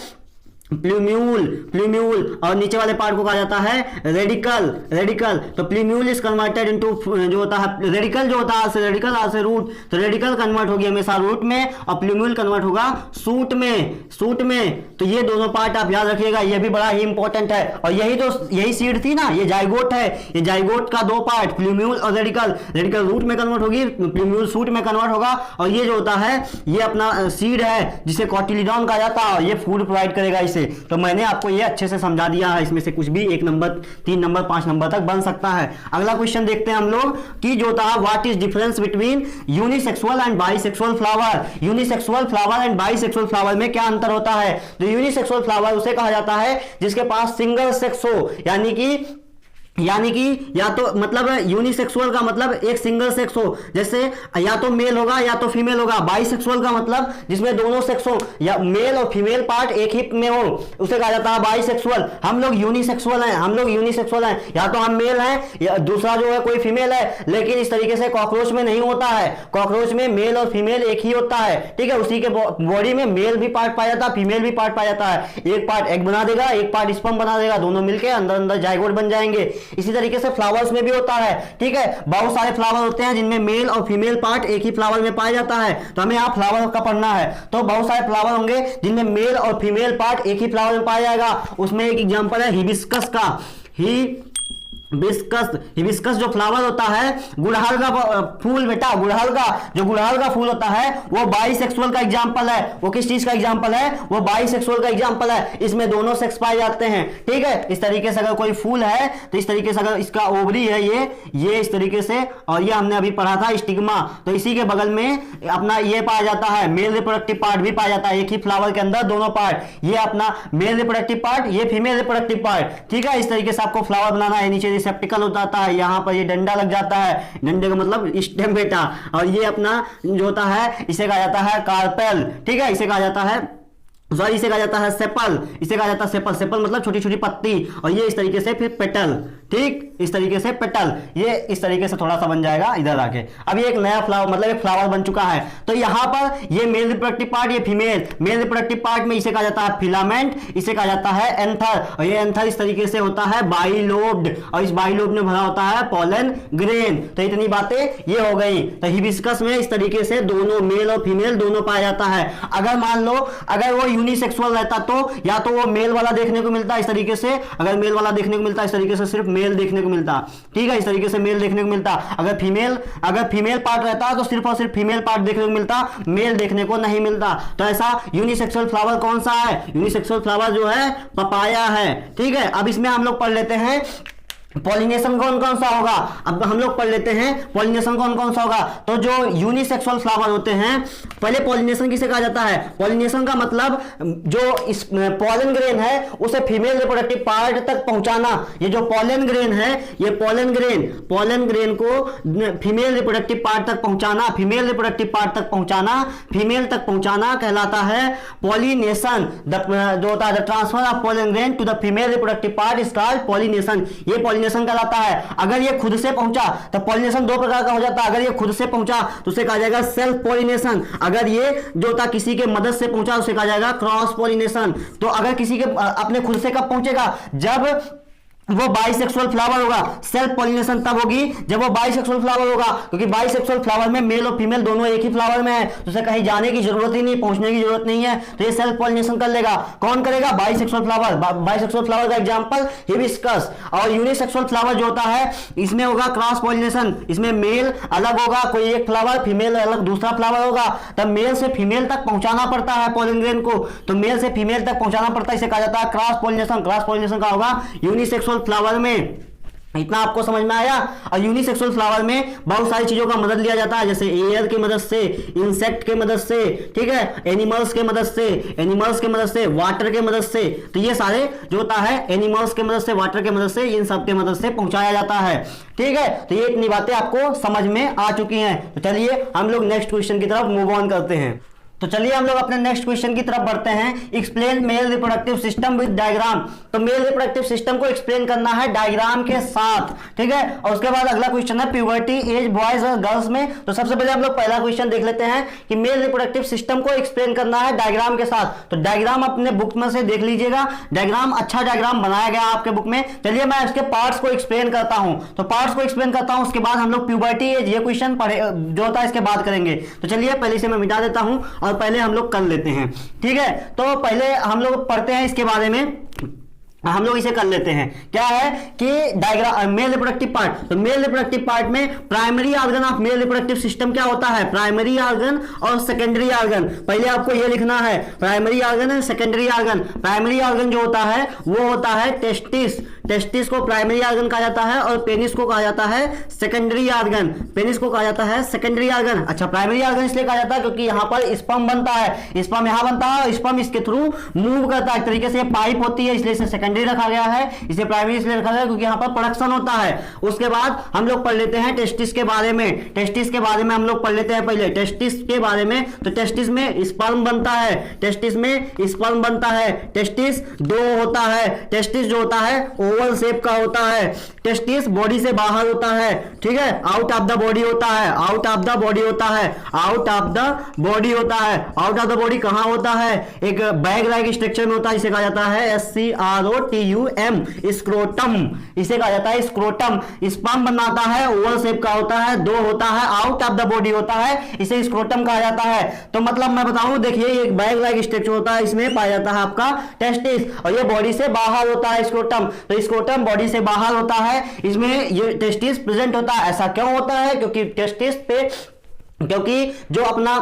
प्लूम्यूल, प्लूम्यूल, और नीचे वाले पार्ट को कहा जाता है रेडिकल, रेडिकल। तो प्लूम्यूल इज कन्वर्टेड इनटू जो होता है रेडिकल, जो होता है रेडिकल से रूट, तो रेडिकल कन्वर्ट होगी हमेशा रूट में और प्लूम्यूल कन्वर्ट होगा सूट में, सूट में। तो ये दोनों पार्ट आप याद रखिएगा, ये भी बड़ा ही इंपॉर्टेंट है। और यही सीड थी ना, ये जाइगोट है, ये जाइगोट का दो पार्ट प्लूम्यूल और रेडिकल, रेडिकल रूट में कन्वर्ट होगी, प्लूम्यूल सूट में कन्वर्ट होगा, और ये जो होता है ये अपना सीड है जिसे कॉटिलीडॉन कहा जाता है, ये फूड प्रोवाइड करेगा इसे। तो मैंने आपको ये अच्छे से समझा दिया है, इसमें से कुछ भी 1 नंबर, 3 नंबर, 5 नंबर तक बन सकता है। अगला क्वेश्चन देखते हैं हम लोग कि जो था what is difference between unisexual and bisexual flower. Unisexual flower and bisexual flower में क्या अंतर होता है। तो यूनिसेक्सुअल फ्लावर उसे कहा जाता है जिसके पास सिंगल सेक्स हो, यानी कि या तो मतलब यूनिसेक्सुअल का मतलब एक सिंगल सेक्स हो, जैसे या तो मेल होगा या तो फीमेल होगा। बाइसेक्सुअल का मतलब जिसमें दोनों सेक्स हो, या मेल और फीमेल पार्ट एक ही में हो, उसे कहा जाता है बाइसेक्सुअल। हम लोग यूनिसेक्सुअल हैं, हम लोग यूनिसेक्सुअल हैं, या तो हम मेल हैं या दूसरा जो है कोई फीमेल है। लेकिन इस तरीके से कॉकरोच में नहीं होता है, कॉकरोच में मेल और फीमेल एक ही होता है। ठीक है, उसी के बॉडी में मेल भी पार्ट पाया जाता है, फीमेल भी पार्ट पाया जाता है। एक पार्ट एग बना देगा, एक पार्ट स्पर्म बना देगा, दोनों मिलकर अंदर अंदर जाइगोट बन जाएंगे। इसी तरीके से फ्लावर्स में भी होता है। ठीक है, बहुत सारे फ्लावर होते हैं जिनमें मेल और फीमेल पार्ट एक ही फ्लावर में पाया जाता है, तो हमें यहाँ फ्लावर का पढ़ना है। तो बहुत सारे फ्लावर होंगे जिनमें मेल और फीमेल पार्ट एक ही फ्लावर में पाया जाएगा। उसमें एक एग्जांपल है हिबिस्कस का, हिबिस्कस जो फ्लावर होता है, गुड़हल का फूल बेटा, गुड़हल का जो गुड़हल का फूल होता है वो बाइसेक्सुअल का एग्जांपल है। वो किस चीज का एग्जांपल है, वो बाइसेक्सुअल का एग्जांपल है। इसमें दोनों सेक्स पाए जाते हैं। ठीक है, इस तरीके से अगर कोई फूल है तो इस तरीके से अगर इसका ओवरी है ये इस तरीके से, और ये हमने अभी पढ़ा था स्टिग्मा, तो इसी के बगल में अपना ये पाया जाता है मेल रिप्रोडक्टिव पार्ट भी पाया जाता है। एक ही फ्लावर के अंदर दोनों पार्ट, ये अपना मेल रिप्रोडक्टिव पार्ट, ये फीमेल रिप्रोडक्टिव पार्ट। ठीक है, इस तरीके से आपको फ्लावर बनाना है। नीचे रिसेप्टिकल होता है, यहाँ पर ये डंडा लग जाता है, डंडे का मतलब स्टेम बेटा, और ये अपना जो होता है इसे कहा जाता है कार्पेल। ठीक है, इसे कहा जाता है इसे कहा जाता है सेपल, इसे कहा जाता है सेपल, सेपल मतलब छोटी छोटी पत्ती, और ये इस तरीके से फिर पेटल। ठीक, इस तरीके से पेटल, ये इस तरीके से थोड़ा सा बन जाएगा इधर आके। अब ये एक नया फ्लावर मतलब एक फ्लावर बन चुका है। तो यहाँ पर ये मेल रिप्रोडक्टिव पार्ट, ये फीमेल। मेल रिप्रोडक्टिव पार्ट में इसे कहा जाता है फिलामेंट, इसे कहा जाता है एंथर, और ये एंथर इस तरीके से होता है बाइलोब्ड, और इस बाइलोब में भरा होता है पोलन ग्रेन। तो इतनी बातें ये हो गई। तो हिबिस्कस में इस तरीके से दोनों मेल और फीमेल दोनों पाया जाता है। अगर मान लो अगर वो यूनिसेक्सुअल रहता तो या तो वो मेल वाला देखने को मिलता इस तरीके से, अगर मेल वाला देखने को मिलता इस तरीके से सिर्फ मेल देखने को मिलता। ठीक है, इस तरीके से मेल देखने को मिलता। अगर फीमेल पार्ट रहता तो सिर्फ और सिर्फ फीमेल पार्ट देखने को मिलता, मेल देखने को नहीं मिलता। तो ऐसा यूनिसेक्सुअल फ्लावर कौन सा है, यूनिसेक्सुअल फ्लावर जो है पपाया है। ठीक है, अब इसमें हम लोग पढ़ लेते हैं पॉलिनेशन कौन कौन सा होगा। अब हम लोग पढ़ लेते हैं पॉलिनेशन कौन कौन सा होगा। तो जो यूनिसेक्सुअल फ्लावर होते हैं, पहले पॉलिनेशन किसे कहा जाता है, पॉलिनेशन का मतलब जो इस पॉलन ग्रेन है उसे फीमेल रिप्रोडक्टिव पार्ट तक पहुंचाना। ये जो पॉलन ग्रेन है, ये पॉलन ग्रेन को फीमेल रिप्रोडक्टिव पार्ट तक पहुंचाना, फीमेल रिप्रोडक्टिव पार्ट तक पहुंचाना, फीमेल तक पहुंचाना कहलाता है पॉलिनेशन। जो होता है transfer of pollen grain to the female reproductive part is called pollination. ये पॉलिनेशन पॉलिनेशन कहलाता है। अगर ये खुद से पहुंचा तो पॉलिनेशन दो प्रकार का हो जाता है, अगर ये खुद से पहुंचा तो उसे कहा जाएगा सेल्फ पॉलिनेशन, अगर ये जो था किसी के मदद से पहुंचा उसे कहा जाएगा क्रॉस पॉलिनेशन। तो अगर किसी के अपने खुद से कब पहुंचेगा, जब वो बाइसेक्सुअल फ्लावर होगा। सेल्फ पॉलिनेशन तब होगी जब वो बाइसेक्सुअल फ्लावर होगा, क्योंकि बाइसेक्सुअल फ्लावर में मेल और फीमेल दोनों एक ही फ्लावर में है, तो उसे कहीं जाने की जरूरत ही नहीं, पहुंचने की जरूरत नहीं है, तो ये सेल्फ पॉलिनेशन कर लेगा। कौन करेगा, बाइसेक्सुअल फ्लावर। बाइसेक्सुअल फ्लावर का एग्जांपल हिबिस्कस। और यूनिसेक्सुअल फ्लावर जो होता है इसमें होगा क्रॉस पॉलिनेशन, इसमें मेल अलग होगा, कोई एक फ्लावर, फीमेल अलग दूसरा फ्लावर होगा, तब मेल से फीमेल तक पहुंचाना पड़ता है पॉलन ग्रेन को, तो मेल से फीमेल तक पहुंचाना पड़ता है, इसे कहा जाता है क्रॉस पॉलिनेशन। क्रॉस पॉलिनेशन का होगा यूनिसेक्सुअल फ्लावर में। इतना आपको समझ में आया। और यूनिसेक्सुअल फ्लावर में बहुत सारी चीजों का मदद लिया जाता है, जैसे एयर की मदद से, इंसेक्ट के मदद से, ठीक है, एनिमल्स के मदद से, वाटर के मदद से। तो ये सारे जो होता है एनिमल्स के मदद से, वाटर के मदद से, इन सब के मदद से पहुंचाया जाता है। ठीक है, तो ये इतनी बातें आपको समझ में आ चुकी हैं। तो चलिए हम लोग नेक्स्ट क्वेश्चन की तरफ मूव ऑन करते हैं। तो चलिए हम लोग अपने नेक्स्ट क्वेश्चन की तरफ बढ़ते हैं। Explain male reproductive system with diagram. तो मेल रिप्रोडक्टिव सिस्टम को एक्सप्लेन करना है डायग्राम के साथ, ठीक है। और उसके बाद अगला क्वेश्चन है प्यूबर्टी एज बॉयज और गर्ल्स में। तो सबसे पहले हम लोग पहला क्वेश्चन देख लेते हैं कि मेल रिप्रोडक्टिव सिस्टम को एक्सप्लेन करना है डायग्राम के साथ। तो डायग्राम अपने बुक में से देख लीजिएगा, डायग्राम अच्छा डायग्राम बनाया गया आपके बुक में। चलिए मैं इसके पार्ट्स को एक्सप्लेन करता हूं। तो पार्ट्स को एक्सप्लेन करता हूं, उसके बाद हम लोग प्यूबर्टी एज ये क्वेश्चन पढ़े जो होता है इसके बाद करेंगे। तो चलिए पहले से मैं मिटा देता हूं और पहले हम लोग कर लेते हैं, ठीक है। तो पहले हम लोग पढ़ते हैं इसके बारे में, हम लोग इसे कर लेते हैं। क्या है कि डायग्राम मेल रिप्रोडक्टिव पार्ट। तो मेल रिप्रोडक्टिव पार्ट में primary organ of male reproductive system क्या होता है, प्राइमरी ऑर्गन और सेकेंडरी ऑर्गन। पहले आपको ये लिखना है primary organ and secondary organ. Primary organ जो होता है वो होता है टेस्टिस। टेस्टिस को प्राइमरी ऑर्गन कहा जाता है और पेनिस को कहा जाता है सेकेंडरी ऑर्गन। पेनिस को कहा जाता है सेकेंडरी ऑर्गन। अच्छा, प्राइमरी ऑर्गन इसलिए कहा जाता है क्योंकि यहाँ पर स्पर्म बनता है, स्पर्म यहाँ बनता है, स्पर्म इसके थ्रू मूव करता है, एक तरीके से पाइप होती है, इसलिए इसे सेकेंडरी रखा गया है। इसे प्राइमरी इसलिए रखा गया क्योंकि यहाँ पर प्रोडक्शन होता है। उसके बाद हम लोग पढ़ लेते हैं टेस्टिस के बारे में। टेस्टिस के बारे में हम लोग पढ़ लेते हैं पहले टेस्टिस के बारे में। तो टेस्टिस में स्पर्म बनता है, टेस्टिस में स्पर्म बनता है। टेस्टिस दो होता है, टेस्टिस जो होता है ओवल शेप का होता है। टेस्टिस बॉडी से बाहर होता है, ठीक है, आउट ऑफ द बॉडी होता है, आउट ऑफ द बॉडी होता है, आउट ऑफ द बॉडी होता है। आउट ऑफ द बॉडी कहां होता है, एक बैग लाइक स्ट्रक्चर में होता है, इसे कहा जाता है SCROTUM, स्क्रोटम, इसे कहा जाता है स्क्रोटम। स्पर्म बनाता है, ओवल शेप का होता है, दो होता है, आउट ऑफ द बॉडी होता है, इसे स्क्रोटम कहा जाता है। तो मतलब मैं बताऊं, देखिए एक बैग लाइक स्ट्रक्चर होता है, इसमें पाया जाता है आपका टेस्टिस, और ये बॉडी से बाहर होता है स्क्रोटम। तो स्क्रोटम बॉडी से बाहर होता है, इसमें ये टेस्टिस प्रेजेंट होता है। ऐसा क्यों होता है, क्योंकि टेस्टिस पे, क्योंकि जो अपना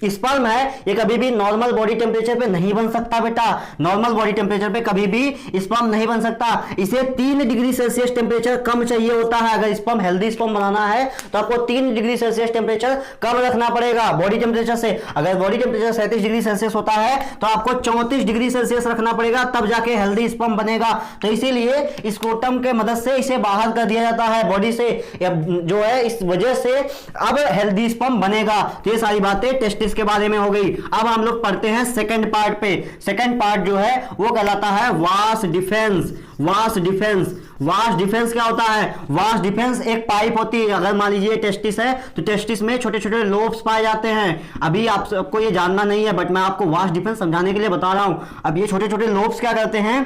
स्पर्म है ये कभी भी नॉर्मल बॉडी टेम्परेचर पे नहीं बन सकता बेटा, नॉर्मल बॉडी टेम्परेचर पे कभी भी स्पर्म नहीं बन सकता। इसे 3 डिग्री सेल्सियस टेम्परेचर कम चाहिए होता है। अगर स्पर्म हेल्दी स्पर्म बनाना है तो आपको 3 डिग्री सेल्सियस टेम्परेचर कम रखना पड़ेगा बॉडी टेम्परेचर से। अगर बॉडी टेम्परेचर 37 डिग्री सेल्सियस होता है तो आपको 34 डिग्री सेल्सियस रखना पड़ेगा, तब जाके हेल्दी स्पर्म बनेगा। तो इसीलिए स्क्रोटम के मदद से इसे बाहर कर दिया जाता है बॉडी से, जो है इस वजह से अब हेल्दी स्पर्म बनेगा। तो ये सारी बातें टेस्टिस के बारे में हो गई। अब हम लोग पढ़ते हैं सेकंड पार्ट पे। सेकंड पार्ट जो है वो कहलाता है वास डिफेंस। वास डिफेंस, वास डिफेंस क्या होता है, वास डिफेंस एक पाइप होती है। अगर मान लीजिए टेस्टिस है तो टेस्टिस में छोटे छोटे लोब्स पाए जाते हैं। अभी आप सबको ये जानना नहीं है, बट मैं आपको वास डिफेंस समझाने के लिए बता रहा हूं। अब ये छोटे छोटे लोब्स क्या करते हैं,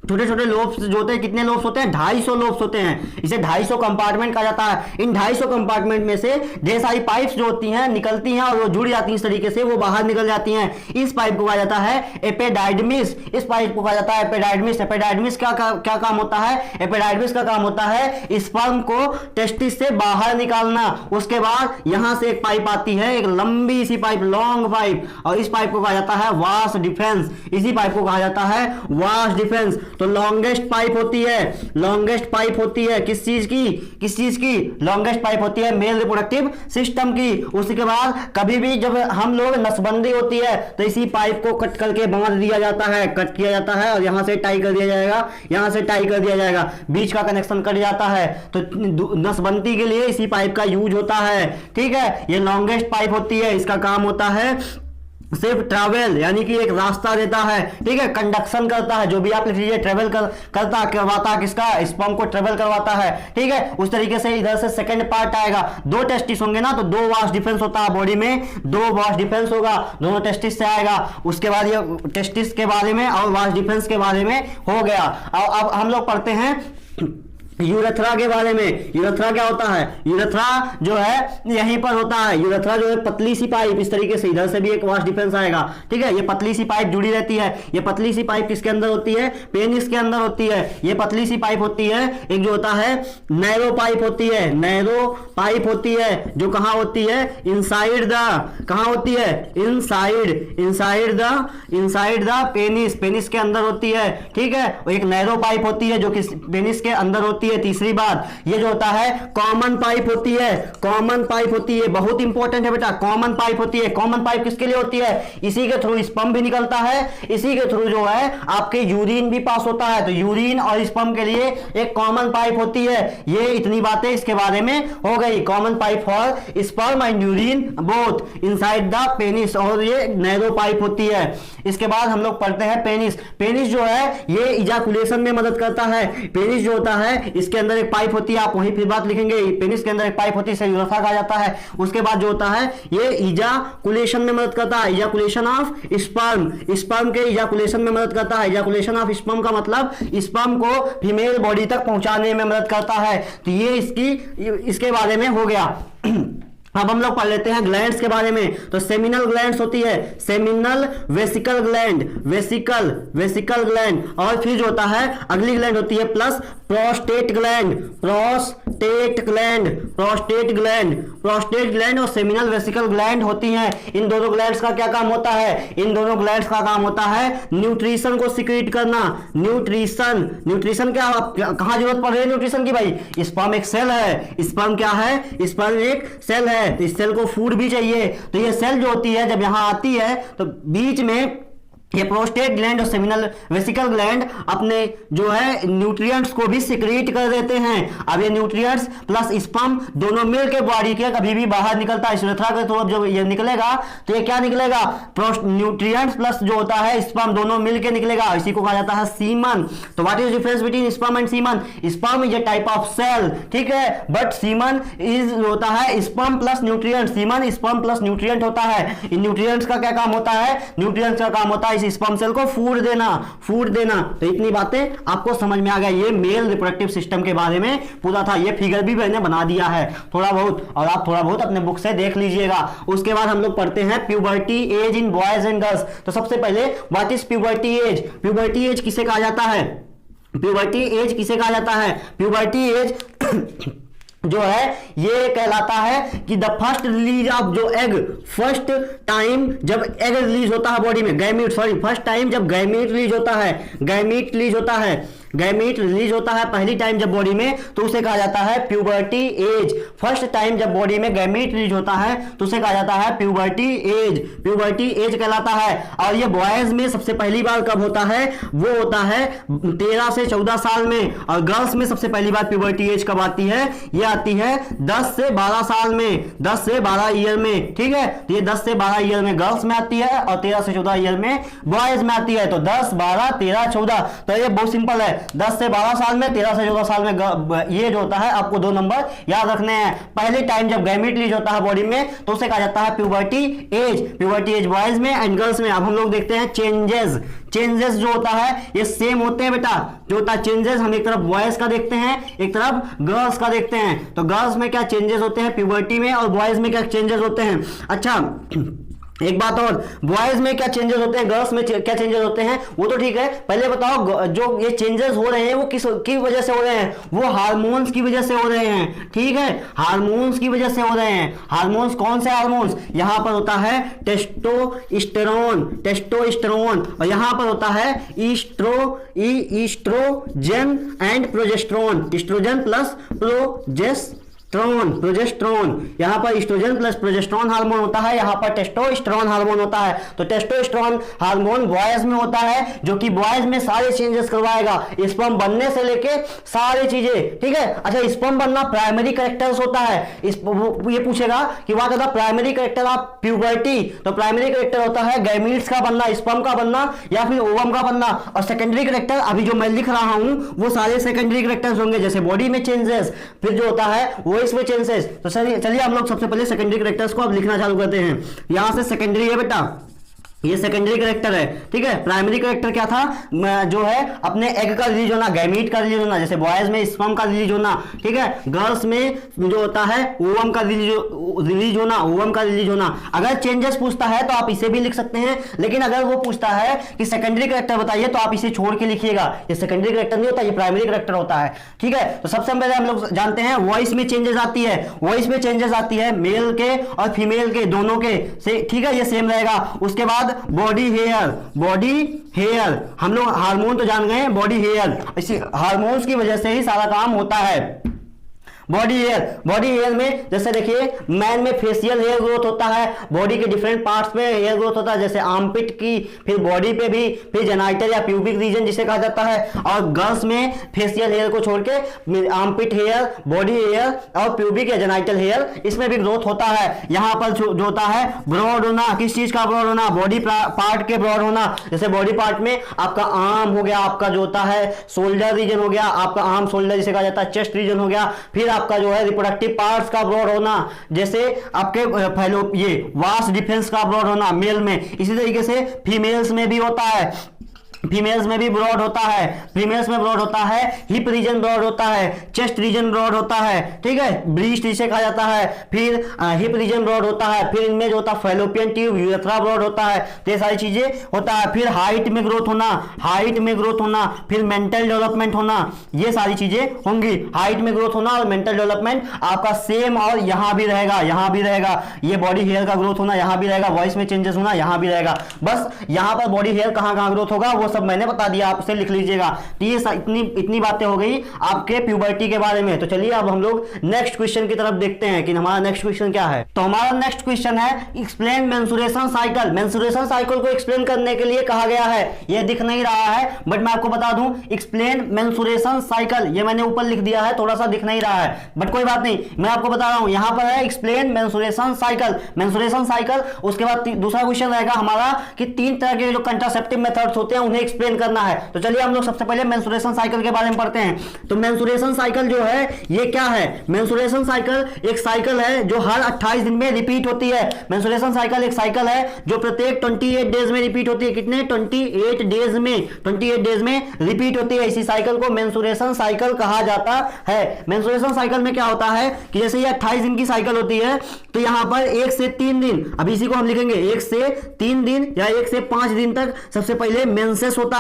छोटे छोटे लोब्स जो होते हैं, कितने लोब्स होते हैं, 250 लोब्स होते हैं। इसे 250 कंपार्टमेंट कहा जाता है। इन 250 कंपार्टमेंट में से ढेर सारी पाइप्स जो होती हैं निकलती हैं और वो जुड़ जाती हैं, इस तरीके से वो बाहर निकल जाती हैं। इस पाइप को कहा जाता है एपिडाइडमिस। इस पाइप को कहा जाता है एपिडाइडमिस। एपिडाइडमिस क्या काम होता है, एपिडाइडमिस का काम होता है स्पर्म को टेस्टिस से बाहर निकालना। उसके बाद यहां से एक पाइप आती है, एक लंबी सी पाइप, लॉन्ग पाइप, और इस पाइप को कहा जाता है वास डिफेंस। इसी पाइप को कहा जाता है वास डिफेंस। तो लॉन्गेस्ट पाइप होती है, लॉन्गेस्ट पाइप होती है किस चीज की, किस चीज की, लॉन्गेस्ट पाइप होती है मेल रिप्रोडक्टिव सिस्टम की। उसके बाद कभी भी जब हम लोग नसबंदी होती है तो इसी पाइप को कट करके बांध दिया जाता है, कट किया जाता है और यहां से टाई कर दिया जाएगा, यहां से टाई कर दिया जाएगा, बीच का कनेक्शन कट जाता है। तो नसबंदी के लिए इसी पाइप का यूज होता है, ठीक है। ये लॉन्गेस्ट पाइप होती है, इसका काम होता है सिर्फ ट्रैवल यानी कि एक रास्ता देता है, ठीक है, कंडक्शन करता है, जो भी आप लिख लीजिए ट्रेवल करता करवाता किसका, स्पर्म को ट्रेवल करवाता है, ठीक है। उस तरीके से इधर से सेकंड पार्ट आएगा, दो टेस्टिस होंगे ना, तो दो वास्ट डिफरेंस होता है बॉडी में, दो वास्ट डिफरेंस होगा, दोनों टेस्टिस से आएगा। उसके बाद ये टेस्टिस के बारे में और वास्ट डिफरेंस के बारे में हो गया। अब हम लोग पढ़ते हैं यूरेथ्रा के बारे में। यूरेथ्रा क्या होता है, यूरेथ्रा जो है यहीं पर होता है। यूरेथ्रा जो है पतली सी पाइप, इस तरीके से इधर से भी एक वास्ट डिफरेंस आएगा, ठीक है। ये पतली सी पाइप जुड़ी रहती है, ये पतली सी पाइप किसके अंदर होती है, पेनिस के अंदर होती है। ये पतली सी पाइप होती है, एक जो होता है नैरो पाइप होती है, नैरो पाइप होती है, जो कहां होती है, इनसाइड द, कहां होती है, इनसाइड द पेनिस, पेनिस के अंदर होती है, ठीक है। एक नैरो पाइप होती है जो कि पेनिस के अंदर होती है। तीसरी बात, ये जो होता है कॉमन पाइप होती है, कॉमन पाइप होती है, बहुत इंपॉर्टेंट है बेटा, कॉमन पाइप होती है। कॉमन पाइप किसके लिए होती है, इसी के थ्रू स्पर्म भी निकलता है, इसी के थ्रू जो है आपके यूरिन भी पास होता है, तो यूरिन और स्पर्म के लिए एक कॉमन पाइप होती है। ये इतनी बातें इसके बारे में हो गई, common pipe for sperm and urine both inside the penis, और ये नैरो पाइप होती है। इसके बाद हम लोग पढ़ते हैं पेनिस। पेनिस जो है ये इजाकुलेशन में मदद करता है। पेनिस जो होता है इसके अंदर एक पाइप होती है, आप वहीं फिर बात लिखेंगे, पेनिस के अंदर एक पाइप होती है, इसे यूरेथ्रा कहा जाता है। उसके बाद जो होता है ये इजाकुलेशन में मदद करता है, इजाकुलेशन ऑफ स्पर्म, स्पर्म के इजाकुलेशन में मदद करता है। इजाकुलेशन ऑफ स्पर्म का मतलब स्पर्म को फीमेल बॉडी तक पहुंचाने में मदद करता है। तो ये इसके बारे में हो गया। अब हम लोग पढ़ लेते हैं ग्लैंड्स के बारे में। तो सेमिनल ग्लैंड्स होती है, seminal vesicle gland, vesicle gland, और फिर जो होता है अगली ग्लैंड होती है plus prostate gland, prostate gland और सेमिनल वेसिकल ग्लैंड होती हैं। इन दोनों ग्लैंड्स का क्या काम होता है, इन दोनों ग्लैंड्स का काम होता है न्यूट्रिशन को सिक्रीट करना। न्यूट्रिशन क्या, कहां जरूरत पड़ रही है न्यूट्रिशन की भाई, स्पर्म एक सेल है, स्पर्म क्या है, स्पर्म एक सेल है, तो इस सेल को फूड भी चाहिए। तो ये सेल जो होती है जब यहां आती है तो बीच में ये प्रोस्टेट ग्लैंड और सेमिनल वेसिकल ग्लैंड अपने जो है न्यूट्रिएंट्स को भी सिक्रीट कर देते हैं। अब ये न्यूट्रिएंट्स प्लस स्पर्म दोनों मिलकर बॉडी के कभी भी बाहर निकलता है, यूरेथ्रा के थ्रू जब ये निकलेगा तो ये क्या निकलेगा, न्यूट्रिएंट्स प्लस जो होता है स्पर्म दोनों मिलकर निकलेगा, इसी को कहा जाता है सीमन। तो what is difference between sperm and semen, sperm is a type of cell, ठीक है, बट सीमन इज होता है sperm plus nutrient, semen sperm plus nutrient होता है। इन न्यूट्रिएंट्स का क्या काम होता है, न्यूट्रिएंट्स का काम होता है स्पर्म सेल को फूड देना। तो इतनी बातें आपको समझ में आ गया। ये मेल रिप्रोडक्टिव सिस्टम के बारे में पूरा था, ये फिगर भी मैंने बना दिया है थोड़ा बहुत, और आप थोड़ा बहुत अपने बुक से देख लीजिएगा। उसके बाद हम लोग पढ़ते हैं puberty age in boys and girls. तो सबसे पहले what is puberty age, puberty age किसे कहा जाता है, प्यूबर्टी एज किसे कहा जाता है, प्यूबर्टी एज जो है ये कहलाता है कि द फर्स्ट रिलीज ऑफ जो एग, फर्स्ट टाइम जब एग रिलीज होता है बॉडी में, फर्स्ट टाइम जब गैमीट रिलीज होता है, पहली टाइम जब बॉडी में, तो उसे कहा जाता है प्यूबर्टी एज। फर्स्ट टाइम जब बॉडी में गैमीट रिलीज होता है तो उसे कहा जाता है प्यूबर्टी एज कहलाता है। और ये बॉयज में सबसे पहली बार कब होता है, वो होता है 13 से 14 साल में, और गर्ल्स में सबसे पहली बार प्यूबर्टी एज कब आती है, ये आती है 10 से 12 साल में, 10 से 12 ईयर में, ठीक है। तो ये 10 से 12 ईयर में गर्ल्स में आती है और 13 से 14 ईयर में बॉयज में आती है। तो 10, 12, 13, 14, तो ये बहुत सिंपल है, 10 से 12 साल में, 13 से 14 साल में ये जो होता है आपको दो नंबर याद रखने हैं। पहले टाइम जब गैमीट रिलीज होता है बॉडी में तो उसे कहा जाता है प्यूबर्टी एज बॉयज में एंड गर्ल्स में। अब हम लोग देखते हैं चेंजेस जो होता है ये सेम होते हैं बेटा, जो होता है चेंजेस हम एक तरफ बॉयज का देखते हैं एक तरफ गर्ल्स का देखते हैं। तो गर्ल्स में क्या चेंजेस होते हैं प्यूबर्टी में, और बॉयज में क्या चेंजेस होते हैं। अच्छा एक बात और, बॉयज में क्या चेंजेस होते हैं, गर्ल्स में क्या चेंजेस होते हैं, वो तो ठीक है, पहले बताओ जो ये चेंजेस हो रहे हैं वो किसकी वजह से हो रहे हैं, वो हार्मोन्स की वजह से हो रहे हैं, ठीक है, हार्मोन्स की वजह से हो रहे हैं। हार्मोन्स कौन से हार्मोन्स, यहां पर होता है टेस्टोस्टेरोन, और यहां पर होता है oestrogen and progesterone, oestrogen plus progesterone, यहाँ पर एस्ट्रोजन प्लस प्रोजेस्टेरोन हार्मोन होता है, यहाँ पर टेस्टोस्टेरोन हार्मोन होता है। तो टेस्टोस्टेरोन हार्मोन बॉयज में होता है, जो कि बॉयज में सारे चेंजेस करवाएगा, स्पर्म बनने से लेके सारी चीजें, ठीक है। अच्छा, स्पर्म बनना प्राइमरी कैरेक्टर्स होता है, ये पूछेगा कि what are the primary character of puberty, तो प्राइमरी कैरेक्टर होता है गैमीट्स का बनना, स्पर्म का बनना या फिर ओवम का बनना, और सेकेंडरी कैरेक्टर अभी जो मैं लिख रहा हूं वो सारे सेकेंडरी कैरेक्टर्स होंगे, जैसे बॉडी में चेंजेस, फिर जो होता है वो इसमें चेंजेस। तो चलिए हम लोग सबसे पहले सेकेंडरी कैरेक्टर्स को अब लिखना चालू करते हैं। यहां से सेकेंडरी है बेटा, ये सेकेंडरी कैरेक्टर है, ठीक है। प्राइमरी कैरेक्टर क्या था, जो है अपने एग का रिलीज होना, गैमीट का रिलीज होना, जैसे बॉयज में स्पर्म का रिलीज होना, ठीक है। गर्ल्स में जो होता है ओवम का रिलीज होना, ओवम का रिलीज होना। अगर चेंजेस पूछता है तो आप इसे भी लिख सकते हैं, लेकिन अगर वो पूछता है कि सेकेंडरी कैरेक्टर बताइए तो आप इसे छोड़ के लिखिएगा, ये सेकेंडरी कैरेक्टर नहीं होता, ये प्राइमरी कैरेक्टर होता है, ठीक है। तो सबसे पहले हम लोग जानते हैं वॉइस में चेंजेस आती है, वॉइस में चेंजेस आती है मेल के और फीमेल के दोनों के से, ठीक है, ये सेम रहेगा। उसके बाद बॉडी हेयर, हम लोग हार्मोन तो जान गए हैं, बॉडी हेयर, इसी हार्मोन्स की वजह से ही सारा काम होता है। बॉडी हेयर में जैसे देखिए मैन में फेशियल हेयर ग्रोथ होता है, बॉडी के डिफरेंट पार्ट्स में हेयर ग्रोथ होता है, जैसे आर्मपिट की, फिर बॉडी पे भी, फिर जेनाइटल या प्यूबिक रीजन जिसे कहा जाता है। और गर्ल्स में फेशियल हेयर को छोड़ के आर्मपिट हेयर, बॉडी हेयर और प्यूबिक या जेनाइटल हेयर, इसमें भी ग्रोथ होता है। यहाँ पर जो होता है ब्रॉड होना, किस चीज का ब्रॉड होना, बॉडी पार्ट के ब्रॉड होना, जैसे बॉडी पार्ट में आपका आर्म हो गया, आपका जो होता है शोल्डर रीजन हो गया, आपका आर्म शोल्डर जिसे कहा जाता है, चेस्ट रीजन हो गया। फिर आपका जो है रिप्रोडक्टिव पार्ट्स का ब्रॉड होना, जैसे आपके फैलो ये वास्ट डिफेंस का ब्रॉड होना मेल में। इसी तरीके से फीमेल्स में भी होता है, फीमेल्स में भी ब्रॉड होता है, फीमेल्स में ब्रॉड होता है, हिप रीजन ब्रॉड होता है, चेस्ट रीजन ब्रॉड होता है, ठीक है, ब्रीस्ट जिसे कहा जाता है, फिर हिप रीजन ब्रॉड होता है, फिर इनमें जो होता है फैलोपियन ट्यूब, यूरेथ्रा ब्रॉड होता है, तो ये सारी चीजें होता है। फिर हाइट में ग्रोथ होना, फिर मेंटल डेवलपमेंट होना, ये सारी चीजें होंगी। हाइट में ग्रोथ होना और मेंटल डेवलपमेंट आपका सेम, और यहां भी रहेगा, ये बॉडी हेयर का ग्रोथ होना यहां भी रहेगा, वॉइस में चेंजेस होना यहां भी रहेगा। बस यहां पर बॉडी हेयर कहां ग्रोथ होगा वो सब मैंने बता दिया, आप उसे लिख लीजिएगा। तो ये इतनी बातें हो गई आपके प्यूबर्टी के बारे में। तो चलिए अब हम लोग नेक्स्ट क्वेश्चन की तरफ देखते हैं कि हमारा नेक्स्ट क्वेश्चन क्या है। तो हमारा नेक्स्ट क्वेश्चन है explain menstruation cycle. Menstruation cycle को एक्सप्लेन करने के लिए कहा गया है, ये दिख नहीं रहा है बट मैं आपको बता दूं, एक्सप्लेन मेंस्ट्रुएशन साइकिल, ये मैंने ऊपर लिख दिया है, थोड़ा सा दिख नहीं रहा है बट कोई बात नहीं, मैं आपको बता रहा हूं। यहां पर है एक्सप्लेन मेंस्ट्रुएशन साइकिल। उसके बाद दूसरा क्वेश्चन रहेगा हमारा कि 3 तरह के जो कंट्रासेप्टिव मेथड्स होते हैं उन्हें एक्सप्लेन करना है। तो चलिए हम लोग सबसे पहले मेंस्ट्रुएशन साइकिल के बारे में पढ़ते हैं। तो मेंस्ट्रुएशन साइकिल जो है ये क्या है, मेंस्ट्रुएशन साइकिल एक साइकिल है जो हर 28 दिन में रिपीट होती है। मेंस्ट्रुएशन साइकिल एक साइकिल है जो प्रत्येक 28 डेज में रिपीट होती है। कितने 28 डेज में रिपीट होती है। इसी साइकिल को मेंस्ट्रुएशन साइकिल कहा जाता है। मेंस्ट्रुएशन साइकिल में क्या होता है कि जैसे ये 28 दिन की साइकिल होती है तो यहां पर 1 से 3 दिन, अभी इसी को हम लिखेंगे 1 से 3 दिन या 1 से 5 दिन तक सबसे पहले मेंसेस होता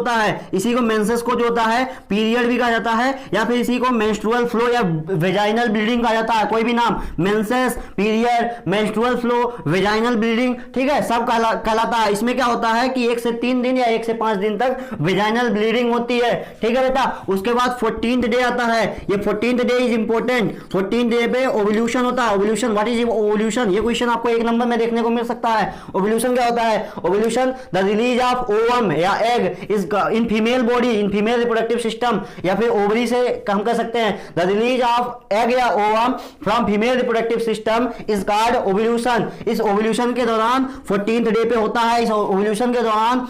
है। इसी को मेंसेस को जो होता है पीरियड भी कहा जाता है, या फिर इसी को मेंस्ट्रुअल फ्लो या वेजाइनल ब्लीडिंग कहा जाता है, कोई भी नाम, menses, period, menstrual flow, vaginal bleeding, ठीक है, सब कहलाता है। इसमें क्या होता है कि 1 से 3 दिन या 1 से 5 दिन तक वेजाइनल ब्लीडिंग होती है, ठीक है बेटा। उसके बाद 14th डे आता है, ये 14th day is important. 14th day पे ओव्यूलेशन होता है। ओव्यूलेशन, व्हाट इज ओव्यूलेशन, ये क्वेश्चन आपको 1 नंबर में देखने को मिल सकता है। ओव्यूलेशन क्या होता है, ovulation the release of ovum या egg is in female body, in female reproductive system, या फिर ओवरी से हम कह सकते हैं द रिलीज ऑफ एग या ovum from female reproductive system is called ovulation. इस ओव्यूलेशन के दौरान 14th डे पे होता है। इस ओव्यूलेशन के दौरान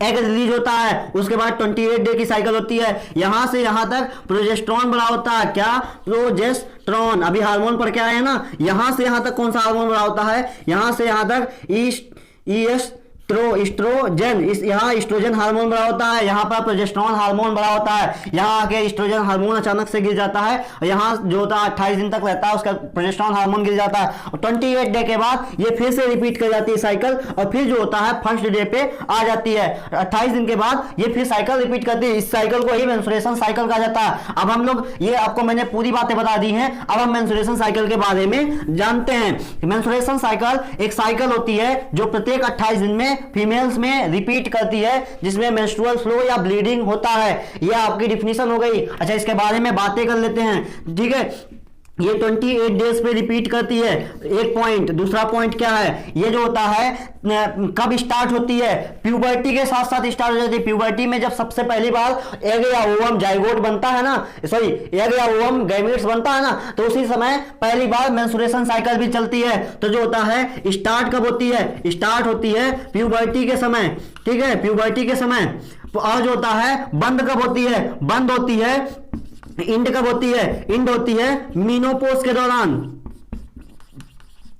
एग रिलीज होता है। उसके बाद 28 डे की साइकिल होती है। यहां से यहां तक प्रोजेस्टेरोन बड़ा होता है। क्या, प्रोजेस्टेरोन, अभी हार्मोन पढ़ के आए हैं ना। यहां से यहां तक कौन सा हार्मोन बड़ा होता है, यहां से यहां तक एस्ट्रोजन, यहाँ एस्ट्रोजन हार्मोन बड़ा होता है, यहाँ पर प्रोजेस्टेरोन हार्मोन बड़ा होता है। यहाँ आके एस्ट्रोजन हार्मोन अचानक से गिर जाता है और यहाँ जो होता है 28 दिन तक रहता है, उसका प्रोजेस्टेरोन हार्मोन गिर जाता है। और 28 डे के बाद ये फिर से रिपीट कर जाती है साइकिल, और फिर जो होता है 1st डे पे आ जाती है। 28 दिन के बाद ये फिर साइकिल रिपीट करती है। इस साइकिल को ही मेंस्ट्रुएशन साइकिल कहा जाता है। अब हम लोग, ये आपको मैंने पूरी बातें बता दी हैं, अब हम मेंस्ट्रुएशन साइकिल के बारे में जानते हैं। मेंस्ट्रुएशन साइकिल एक साइकिल होती है जो प्रत्येक 28 दिन में फीमेल्स में रिपीट करती है, जिसमें मेंस्ट्रुअल फ्लो या ब्लीडिंग होता है। यह आपकी डिफिनीशन हो गई। अच्छा, इसके बारे में बातें कर लेते हैं, ठीक है। ये 28 डेज पे रिपीट करती है, एक पॉइंट। दूसरा पॉइंट क्या है, ये जो होता है कब स्टार्ट होती है, प्यूबर्टी के साथ साथ स्टार्ट हो जाती है। प्यूबर्टी में जब सबसे पहली बार एग या ओवम जाइगोट बनता है ना, सॉरी एग या ओवम गैमेट्स बनता है ना, तो उसी समय पहली बार मेंस्ट्रुएशन साइकिल भी चलती है। तो जो होता है स्टार्ट कब होती है, स्टार्ट होती है प्यूबर्टी के समय, ठीक है, प्यूबर्टी के समय। और जो होता है बंद कब होती है, बंद होती है, इंड कब होती है, इंड होती है मीनोपोज के दौरान।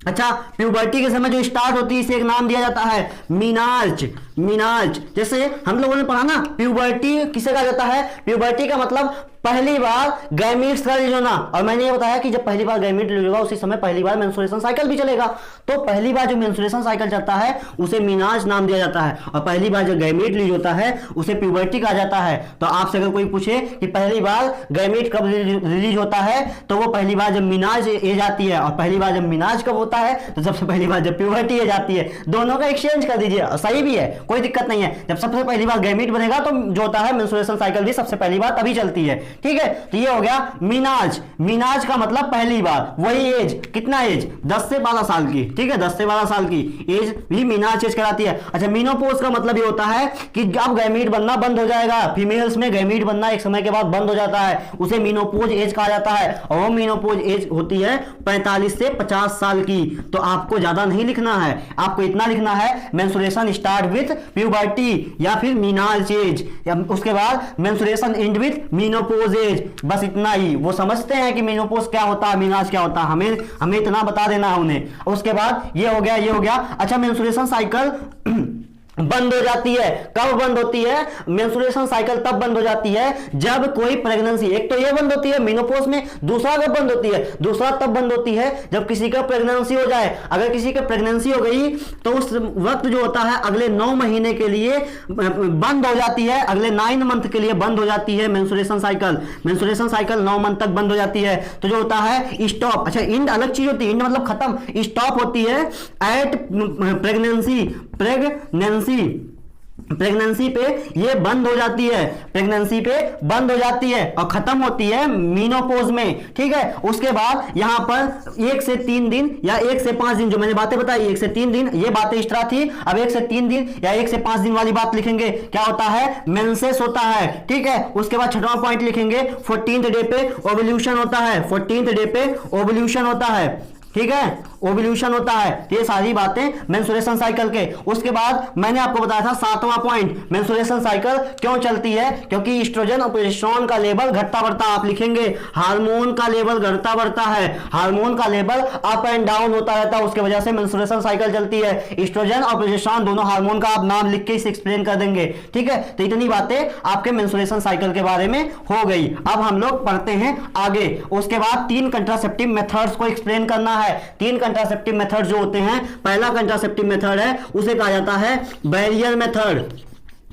अच्छा, प्यूबर्टी के समय जो स्टार्ट होती है इसे एक नाम दिया जाता है मीनार्च। मीनार्च, जैसे हम लोगों ने पढ़ा ना, प्यूबर्टी किसे कहा जाता है, प्यूबर्टी का मतलब पहली बार गैमीट्स का रिलीज होना। और मैंने ये बताया कि जब पहली बार गैमीट रिलीज होगा उसी समय पहली बार मेंस्ट्रुएशन साइकिल भी चलेगा। तो पहली बार जो मेंस्ट्रुएशन साइकिल चलता है उसे मीनाज नाम दिया जाता है, और पहली बार जो गैमीट रिलीज होता है उसे प्यूबर्टी कहा जाता है। तो आपसे अगर कोई पूछे कि पहली बार गैमीट कब रिलीज होता है, तो वो पहली बार जब मीनाज एज आती है, और पहली बार जब मीनाज कब होता है, तो सबसे पहली बार जब प्यूबर्टी एज आती है। दोनों का एक्सचेंज कर दीजिए, सही भी है, कोई दिक्कत नहीं है। जब सबसे पहली बार गैमीट बनेगा तो जो होता है मेंस्ट्रुएशन साइकिल भी सबसे पहली बार तभी चलती है, ठीक है। तो ये हो गया मीनाज। मीनाज का मतलब पहली बार, वही एज, कितना एज, 10 से 12 साल की, ठीक है, 10 से 12 साल की एज भी मीनाज एज कहलाती है। अच्छा, मीनोपोज का मतलब ये होता है कि जब गैमीट बनना बंद हो जाएगा, फीमेल्स में गैमीट बनना एक समय के बाद बंद हो जाता है, उसे मीनोपोज एज कहा जाता है। और वो मीनोपोज एज होती है 45 से 50 साल की। तो आपको ज्यादा नहीं लिखना है, आपको इतना लिखना है मेंस्ट्रुएशन स्टार्ट विथ प्यूबर्टी या फिर मीनाज एज, उसके बाद menstruation and with menopause age, बस इतना ही। वो समझते हैं कि मेनोपोज क्या होता है, मीनाज क्या होता है, हमें इतना बता देना है उन्हें। उसके बाद ये हो गया, ये हो गया। अच्छा, मेंस्ट्रुएशन साइकिल बंद हो जाती है, कब बंद होती है, मेंस्ट्रुएशन साइकिल तब बंद हो जाती है जब कोई प्रेगनेंसी, एक तो ये बंद होती है मेनोपॉज में, दूसरा कब बंद होती है, दूसरा तब बंद होती है जब किसी का प्रेगनेंसी हो जाए। अगर किसी का प्रेगनेंसी हो गई तो उस वक्त जो होता है अगले 9 महीने के लिए बंद हो जाती है, अगले 9 मंथ के लिए बंद हो जाती है menstruation cycle. Menstruation cycle 9 month तक बंद हो जाती है। तो जो होता है स्टॉप, अच्छा इंड अलग चीज होती है, इंड मतलब खत्म, स्टॉप होती है एट प्रेगनेंसी पे ये बंद हो जाती है, प्रेगनेंसी पे बंद हो जाती है और खत्म होती है मीनोपोज में, ठीक है। उसके बाद यहां पर 1 से 3 दिन या 1 से 5 दिन, जो मैंने बातें बताई 1 से 3 दिन, ये बातें एक्स्ट्रा थी। अब 1 से 3 दिन या 1 से 5 दिन वाली बात लिखेंगे, क्या होता है, मेंसेस होता है, ठीक है। उसके बाद 6वां पॉइंट लिखेंगे 14th डे पे ओवल्यूशन होता है, 14th डे पे ओवल्यूशन होता है, ठीक है, ओवल्यूशन होता है। ये सारी बातें मेंस्ट्रुएशन साइकिल के। उसके बाद मैंने आपको बताया था 7वां पॉइंट, मेंस्ट्रुएशन साइकिल क्यों चलती है, क्योंकि एस्ट्रोजन और प्रोजेस्टेरोन का लेवल घटता बढ़ता, आप लिखेंगे हार्मोन का लेवल घटता बढ़ता है, हार्मोन का लेवल अप एंड डाउन होता रहता है, उसके वजह से मेंस्ट्रुएशन साइकिल चलती है। एस्ट्रोजन और प्रोजेस्टेरोन दोनों हार्मोन का आप नाम लिख के इसे एक्सप्लेन कर देंगे, ठीक है। तो इतनी बातें आपके मेंस्ट्रुएशन साइकिल के बारे में हो गई। अब हम लोग पढ़ते हैं आगे। उसके बाद 3 कंट्रासेप्टिव मेथड्स को एक्सप्लेन करना है। 3 कंट्रासेप्टिव मेथड जो होते हैं, पहला कंट्रासेप्टिव मेथड है उसे कहा जाता है बैरियर मेथड,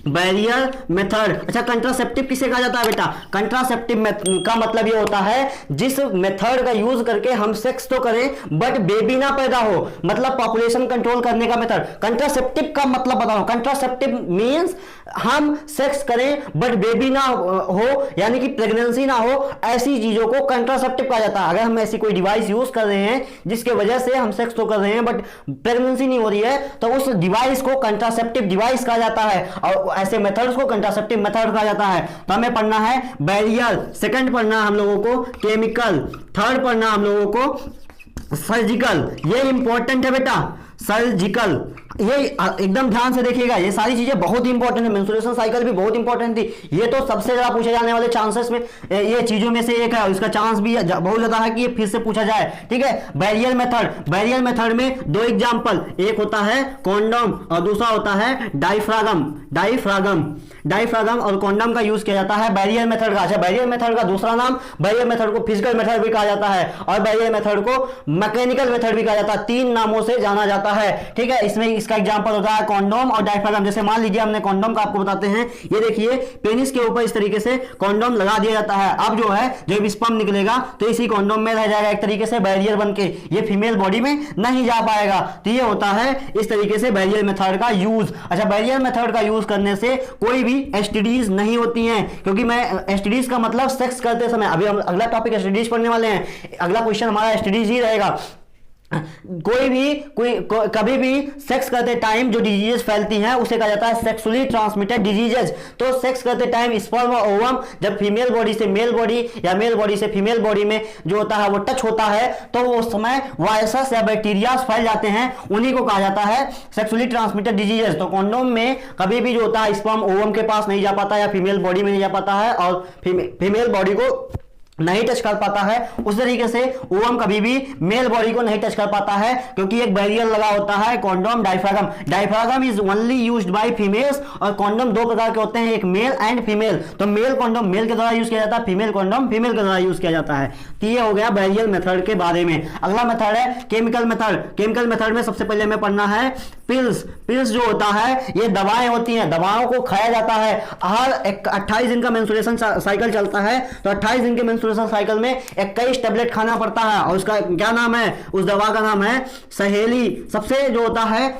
बैरियर मेथड। अच्छा, कंट्रासेप्टिव किसे कहा जाता है बेटा, कंट्रासेप्टिव का मतलब ये होता है जिस मेथड का यूज करके हम सेक्स तो करें बट बेबी ना पैदा हो, मतलब पॉपुलेशन कंट्रोल करने का मेथड। कंट्रासेप्टिव का मतलब बताओ, कंट्रासेप्टिव मींस हम सेक्स करें बट बेबी ना हो, यानी कि प्रेगनेंसी ना हो, ऐसी चीजों को कंट्रासेप्टिव कहा जाता है। अगर हम ऐसी कोई डिवाइस यूज कर रहे हैं जिसके वजह से हम सेक्स तो कर रहे हैं बट प्रेगनेंसी नहीं हो रही है, तो उस डिवाइस को कंट्रासेप्टिव डिवाइस कहा जाता है, और ऐसे मेथड्स को कंट्रासेप्टिव मेथड कहा जाता है। तो हमें पढ़ना है बैरियर, सेकंड पढ़ना हम लोगों को केमिकल, थर्ड पढ़ना हम लोगों को सर्जिकल। ये इंपॉर्टेंट है बेटा, सर्जिकल, ये एकदम ध्यान से देखिएगा, ये सारी चीजें बहुत इंपॉर्टेंट है। मेंस्ट्रुएशन साइकिल भी बहुत इंपॉर्टेंट थी, ये तो सबसे ज्यादा पूछे जाने वाले चांसेस में ये चीजों में से एक है, और इसका चांस भी बहुत ज्यादा है कि ये फिर से पूछा जाए, ठीक है। बैरियर मेथड, बैरियर मेथड में 2 एग्जांपल, एक होता है कॉन्डम और दूसरा होता है डायफ्रागम। डायफ्रागम और कॉन्डम का यूज किया जाता है बैरियर मेथड का। अच्छा, बैरियर मेथड का दूसरा नाम, बैरियर मेथड को फिजिकल मेथड भी कहा जाता है और बैरियर मेथड को मैकेनिकल मेथड भी कहा जाता है। 3 नामों से जाना जाता है, ठीक है। इसमें इसका एग्जांपल होता है कॉन्डोम और डायफ्रागम। जैसे मान लीजिए हमने कॉन्डोम का आपको बताते हैं, ये देखिए पेनिस के ऊपर इस तरीके से कॉन्डोम लगा दिया जाता है। अब जो है जब स्पर्म निकलेगा तो इसी कॉन्डोम में रह जाएगा एक तरीके से बैरियर बनके, ये फीमेल बॉडी में नहीं जा पाएगा। तो ये होता है इस तरीके से बैरियर मेथड का यूज। अच्छा, बैरियर मेथड का यूज करने से कोई भी एसटीडीज नहीं होती हैं, क्योंकि मैं एसटीडीज का मतलब सेक्स करते समय, अभी हम अगला टॉपिक एसटीडीज पढ़ने वाले हैं, अगला क्वेश्चन हमारा एसटीडीज ही रहेगा। कभी भी सेक्स करते टाइम जो डिजीजेस फैलती हैं उसे कहा जाता है सेक्सुअली ट्रांसमिटेड डिजीजेस। तो सेक्स करते टाइम स्पर्म और ओवम जब फीमेल बॉडी से मेल बॉडी या मेल बॉडी से फीमेल बॉडी में जो होता है वो टच होता है, तो उस समय वायरस या बैक्टीरिया फैल जाते हैं, उन्हीं को कहा जाता है सेक्सुअली ट्रांसमिटेड डिजीजेस। तो कॉन्डोम में कभी भी जो होता है स्पर्म ओवम के पास नहीं जा पाता या फीमेल बॉडी में नहीं जा पाता है और फीमेल बॉडी को नहीं टच कर पाता है। उस तरीके से ओवम कभी भी मेल बॉडी को नहीं टच कर पाता है, क्योंकि एक बैरियर लगा होता है condom diaphragm. Diaphragm is only used by females, और कॉन्डोम दो प्रकार के होते हैं, एक मेल एंड फीमेल। तो मेल कॉन्डोम मेल के द्वारा यूज किया जाता है, फीमेल कॉन्डोम फीमेल के द्वारा यूज किया जाता है। तो ये हो गया बैरियर मेथड के बारे में। अगला मेथड है केमिकल मेथड। केमिकल मेथड में सबसे पहले हमें पढ़ना है पिल्स। पिल्स जो होता है ये दवाएं होती हैं, दवाओं को खाया जाता है। हर 28 दिन का मेंस्ट्रुएशन साइकिल चलता है, तो 28 दिन के मेंस्ट्रुएशन साइकिल में 21 टेबलेट खाना पड़ता है, और उसका क्या नाम है, उस दवा का नाम है सहेली। सबसे जो होता है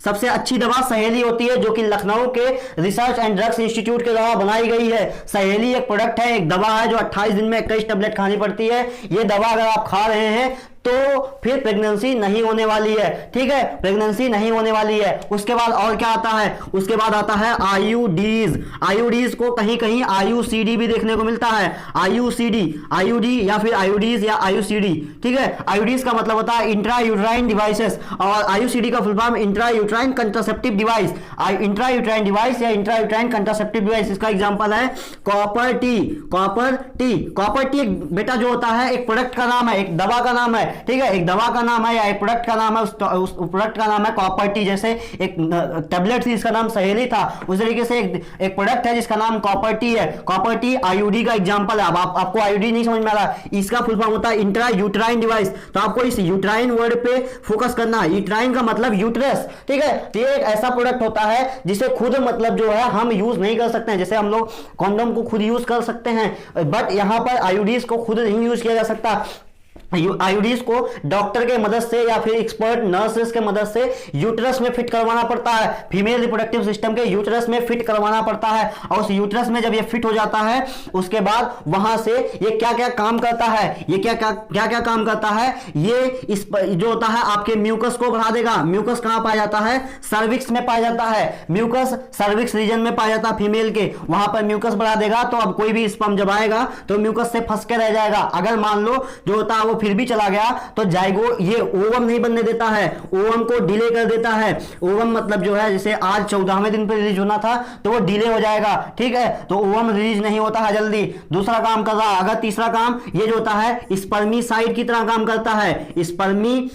सबसे अच्छी दवा सहेली होती है, जो कि लखनऊ के रिसर्च एंड ड्रग्स इंस्टीट्यूट के द्वारा बनाई गई है। सहेली एक प्रोडक्ट है, एक दवा है जो 28 दिन में 21 टेबलेट खानी पड़ती है। ये दवा अगर आप खा रहे हैं तो फिर प्रेगनेंसी नहीं होने वाली है, ठीक है, प्रेगनेंसी नहीं होने वाली है। उसके बाद और क्या आता है, उसके बाद आता है आईयूडीज। आईयूडीज को कहीं कहीं आईयूसीडी भी देखने को मिलता है। आईयूसीडी, आईयूडी या फिर आईयूडीज या आईयूसीडी, ठीक है। आईयूडीज का मतलब होता है इंट्रा यूट्राइन डिवाइसेस, और आईयूसीडी का full form intra uterine contraceptive device. Intra uterine device या इंट्रा यूट्राइन कंट्रासेप्टिव डिवाइस, इसका एग्जांपल है copper T. Copper T, copper T बेटा जो होता है एक प्रोडक्ट का नाम है, एक दवा का नाम है, ठीक है, एक दवा का नाम है या एक प्रोडक्ट का नाम है। उस प्रोडक्ट का नाम है कॉपर टी। जैसे एक टैबलेट थी जिसका नाम सहेली था, उस तरीके से एक प्रोडक्ट है जिसका नाम कॉपर टी है। कॉपर टी आईयूडी का एग्जांपल है। अब आपको आईयूडी नहीं समझ में आ रहा, इसका फुल फॉर्म होता है इंट्रा यूट्राइन डिवाइस। तो आपको इस यूट्राइन वर्ड पे फोकस करना है। यूट्राइन का मतलब यूट्रस, ठीक है। तो ये एक ऐसा प्रोडक्ट होता है जिसे खुद मतलब जो है हम यूज नहीं कर सकते हैं। जैसे हम लोग कॉन्डोम को खुद यूज कर सकते हैं, बट यहां पर आईयूडीज को खुद नहीं यूज किया जा सकता। आईयूडीज को डॉक्टर के मदद से या फिर एक्सपर्ट नर्सेस के मदद से यूट्रस में फिट करवाना पड़ता है। फीमेल रिप्रोडक्टिव सिस्टम के यूट्रस में फिट करवाना पड़ता है, और उस यूट्रस में जब ये फिट हो जाता है उसके बाद वहां से ये क्या क्या काम करता है, ये क्या क्या काम करता है, ये इस जो होता है आपके म्यूकस को बढ़ा देगा। म्यूकस कहां पाया जाता है, सर्विक्स में पाया जाता है। म्यूकस सर्विक्स रीजन में पाया जाता है फीमेल के, वहां पर म्यूकस बढ़ा देगा। तो अब कोई भी स्पर्म जब आएगा तो म्यूकस से फंस के रह जाएगा। अगर मान लो जो होता है वो फिर भी चला गया तो जाइगोट ये ओवम नहीं बनने देता है, ओवम को डिले कर देता है। ओवम मतलब जो है जैसे आज 14वें दिन पर रिलीज होना था तो वो डिले हो जाएगा, ठीक है। तो ओवम रिलीज नहीं होता है जल्दी। दूसरा काम कर रहा है। अगर तीसरा काम ये जो होता है स्पर्मीसाइड की तरह काम करता है। स्पर्मी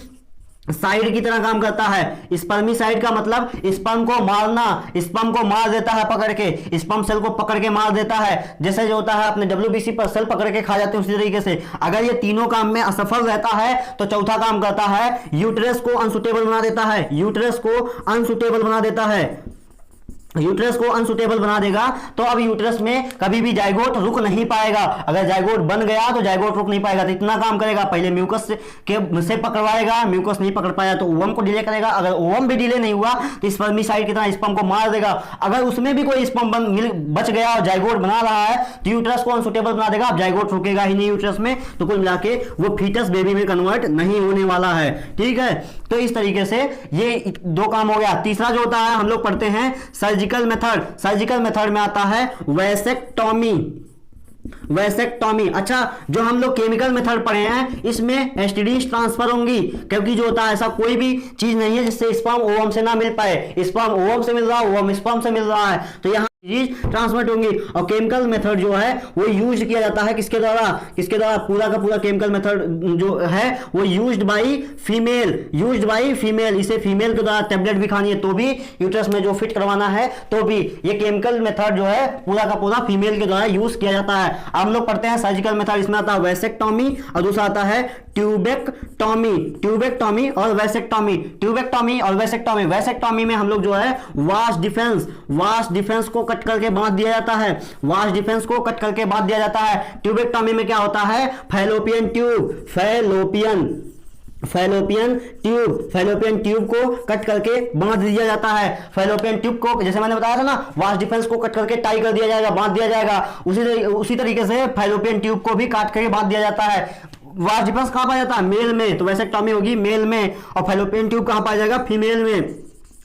साइड की तरह काम करता है। स्पर्मीसाइड का मतलब स्पर्म को मारना, स्पर्म को मार देता है पकड़ के, स्पर्म सेल को पकड़ के मार देता है। जैसे जो होता है अपने WBC पर सेल पकड़ के खा जाते हैं, उसी तरीके से अगर ये तीनों काम में असफल रहता है तो चौथा काम करता है यूट्रस को अनसुटेबल बना देता है। यूट्रस को अनसुटेबल बना देता है। यूट्रस को अनसुटेबल बना देगा तो अब यूट्रस में कभी भी जाइगोट रुक नहीं पाएगा। अगर जाइगोट बन गया तो जाइगोट रुक नहीं पाएगा। तो इतना काम करेगा, पहले म्यूकस से पकड़वाएगा, म्यूकस नहीं पकड़ पाया तो ओवम को डिले करेगा। अगर ओवम भी डिले नहीं हुआ तो स्पर्मीसाइड की तरह स्पर्म को मार देगा। अगर उसमें भी कोई स्पर्म बच गया और जाइगोट बना रहा है तो यूट्रस को अनसुटेबल बना देगा। अब जाइगोट रुकेगा ही नहीं यूट्रस में, तो कुल मिला के वो फीटस बेबी में कन्वर्ट नहीं होने वाला है, ठीक है। तो इस तरीके से ये दो काम हो गया। तीसरा जो होता है हम लोग पढ़ते हैं सर्जिकल मेथड। सर्जिकल मेथड में आता है वैसेक्टोमी। वैसेक्टोमी, अच्छा जो हम लोग केमिकल मेथड पढ़े हैं इसमें एसटीडीज ट्रांसफर होंगी, क्योंकि जो होता है ऐसा कोई भी चीज नहीं है जिससे स्पर्म ओवम से ना मिल पाए। स्पर्म ओवम से मिल रहा है, ओवम स्पर्म से मिल रहा है, तो यहाँ डिजीज ट्रांसमिट होंगी। और केमिकल मेथड जो है वो यूज किया जाता है किसके द्वारा पूरा का पूरा केमिकल मेथड जो है वो यूज्ड बाय फीमेल। इसे फीमेल के द्वारा टेबलेट भी खानी है तो भी, यूट्रस में जो फिट करवाना है तो भी, ये केमिकल मेथड जो है पूरा का पूरा फीमेल के द्वारा यूज किया जाता है। अब हम लोग पढ़ते हैं सर्जिकल मेथड। इसमें आता है वैसेक्टॉमी और दूसरा आता है ट्यूबेक्टॉमी और वैसेक्टॉमी। वैसेक्टॉमी में हम लोग जो है वास्ट डिफेंस को कट करके बांध दिया जाता है। ट्यूबेक्टॉमी में क्या होता है, फैलोपियन ट्यूब को कट करके बांध दिया जाता है। फैलोपियन ट्यूब को, जैसे मैंने बताया था ना, वास्ट डिफेंस को कट करके टाई कर दिया जाएगा, बांध दिया जाएगा, उसी तरीके से फैलोपियन ट्यूब को भी काट करके बांध दिया जाता है। वास्ट डिफेंस कहां पाया जाता है, मेल में, तो वैसेक्टॉमी होगी मेल में। और फैलोपियन ट्यूब कहां पाया जाएगा, फीमेल में।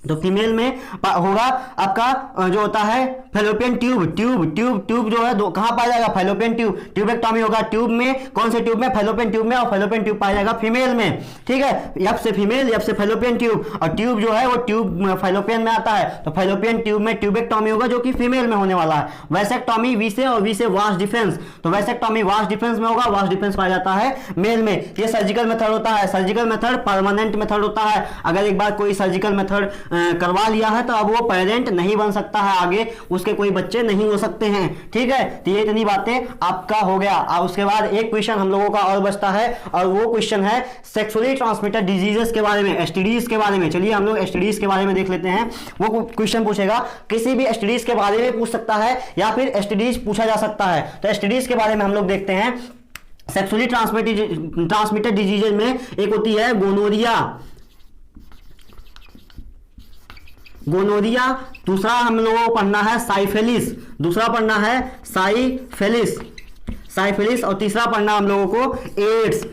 तो फीमेल में होगा आपका जो होता है फैलोपियन ट्यूब जो है कहां पाया जाएगा, फैलोपियन ट्यूबेक्टॉमी होगा ट्यूब में, कौन से ट्यूब में, फैलोपियन ट्यूब में। और फैलोपियन ट्यूब पाया जाएगा फीमेल में, ठीक है, एफ से फीमेल, एफ से फैलोपियन ट्यूब। और ट्यूब जो है वो ट्यूब फैलोपियन में आता है, तो फैलोपियन ट्यूब में ट्यूबेक्टॉमी होगा जो कि फीमेल में होने वाला है। वैसेक्टॉमी वी से, और वी से वास्ट डिफेंस, तो वैसेक्टॉमी वास्ट डिफेंस में होगा, वास्ट डिफेंस पाया जाता है मेल में। ये सर्जिकल मेथड होता है। सर्जिकल मेथड परमानेंट मेथड होता है। अगर एक बार कोई सर्जिकल मेथड करवा लिया है तो अब वो पेरेंट नहीं बन सकता है, आगे उसके कोई बच्चे नहीं हो सकते हैं, ठीक है। तो ये इतनी बातें आपका हो गया। और उसके बाद एक क्वेश्चन हम लोगों का और बचता है, और वो क्वेश्चन है सेक्सुअली ट्रांसमिटेड डिजीजेस के बारे में, एसटीडीज के बारे में। चलिए हम लोग एसटीडीज के बारे में देख लेते हैं। वो क्वेश्चन पूछेगा, किसी भी एसटीडीज के बारे में पूछ सकता है या फिर एसटीडीज पूछा जा सकता है। तो एसटीडीज के बारे में हम लोग देखते हैं। सेक्सुअली ट्रांसमिटेड डिजीजेज में एक होती है गोनोरिया, दूसरा हम लोगों को पढ़ना है साइफिलिस, और तीसरा पढ़ना हम लोगों को एड्स।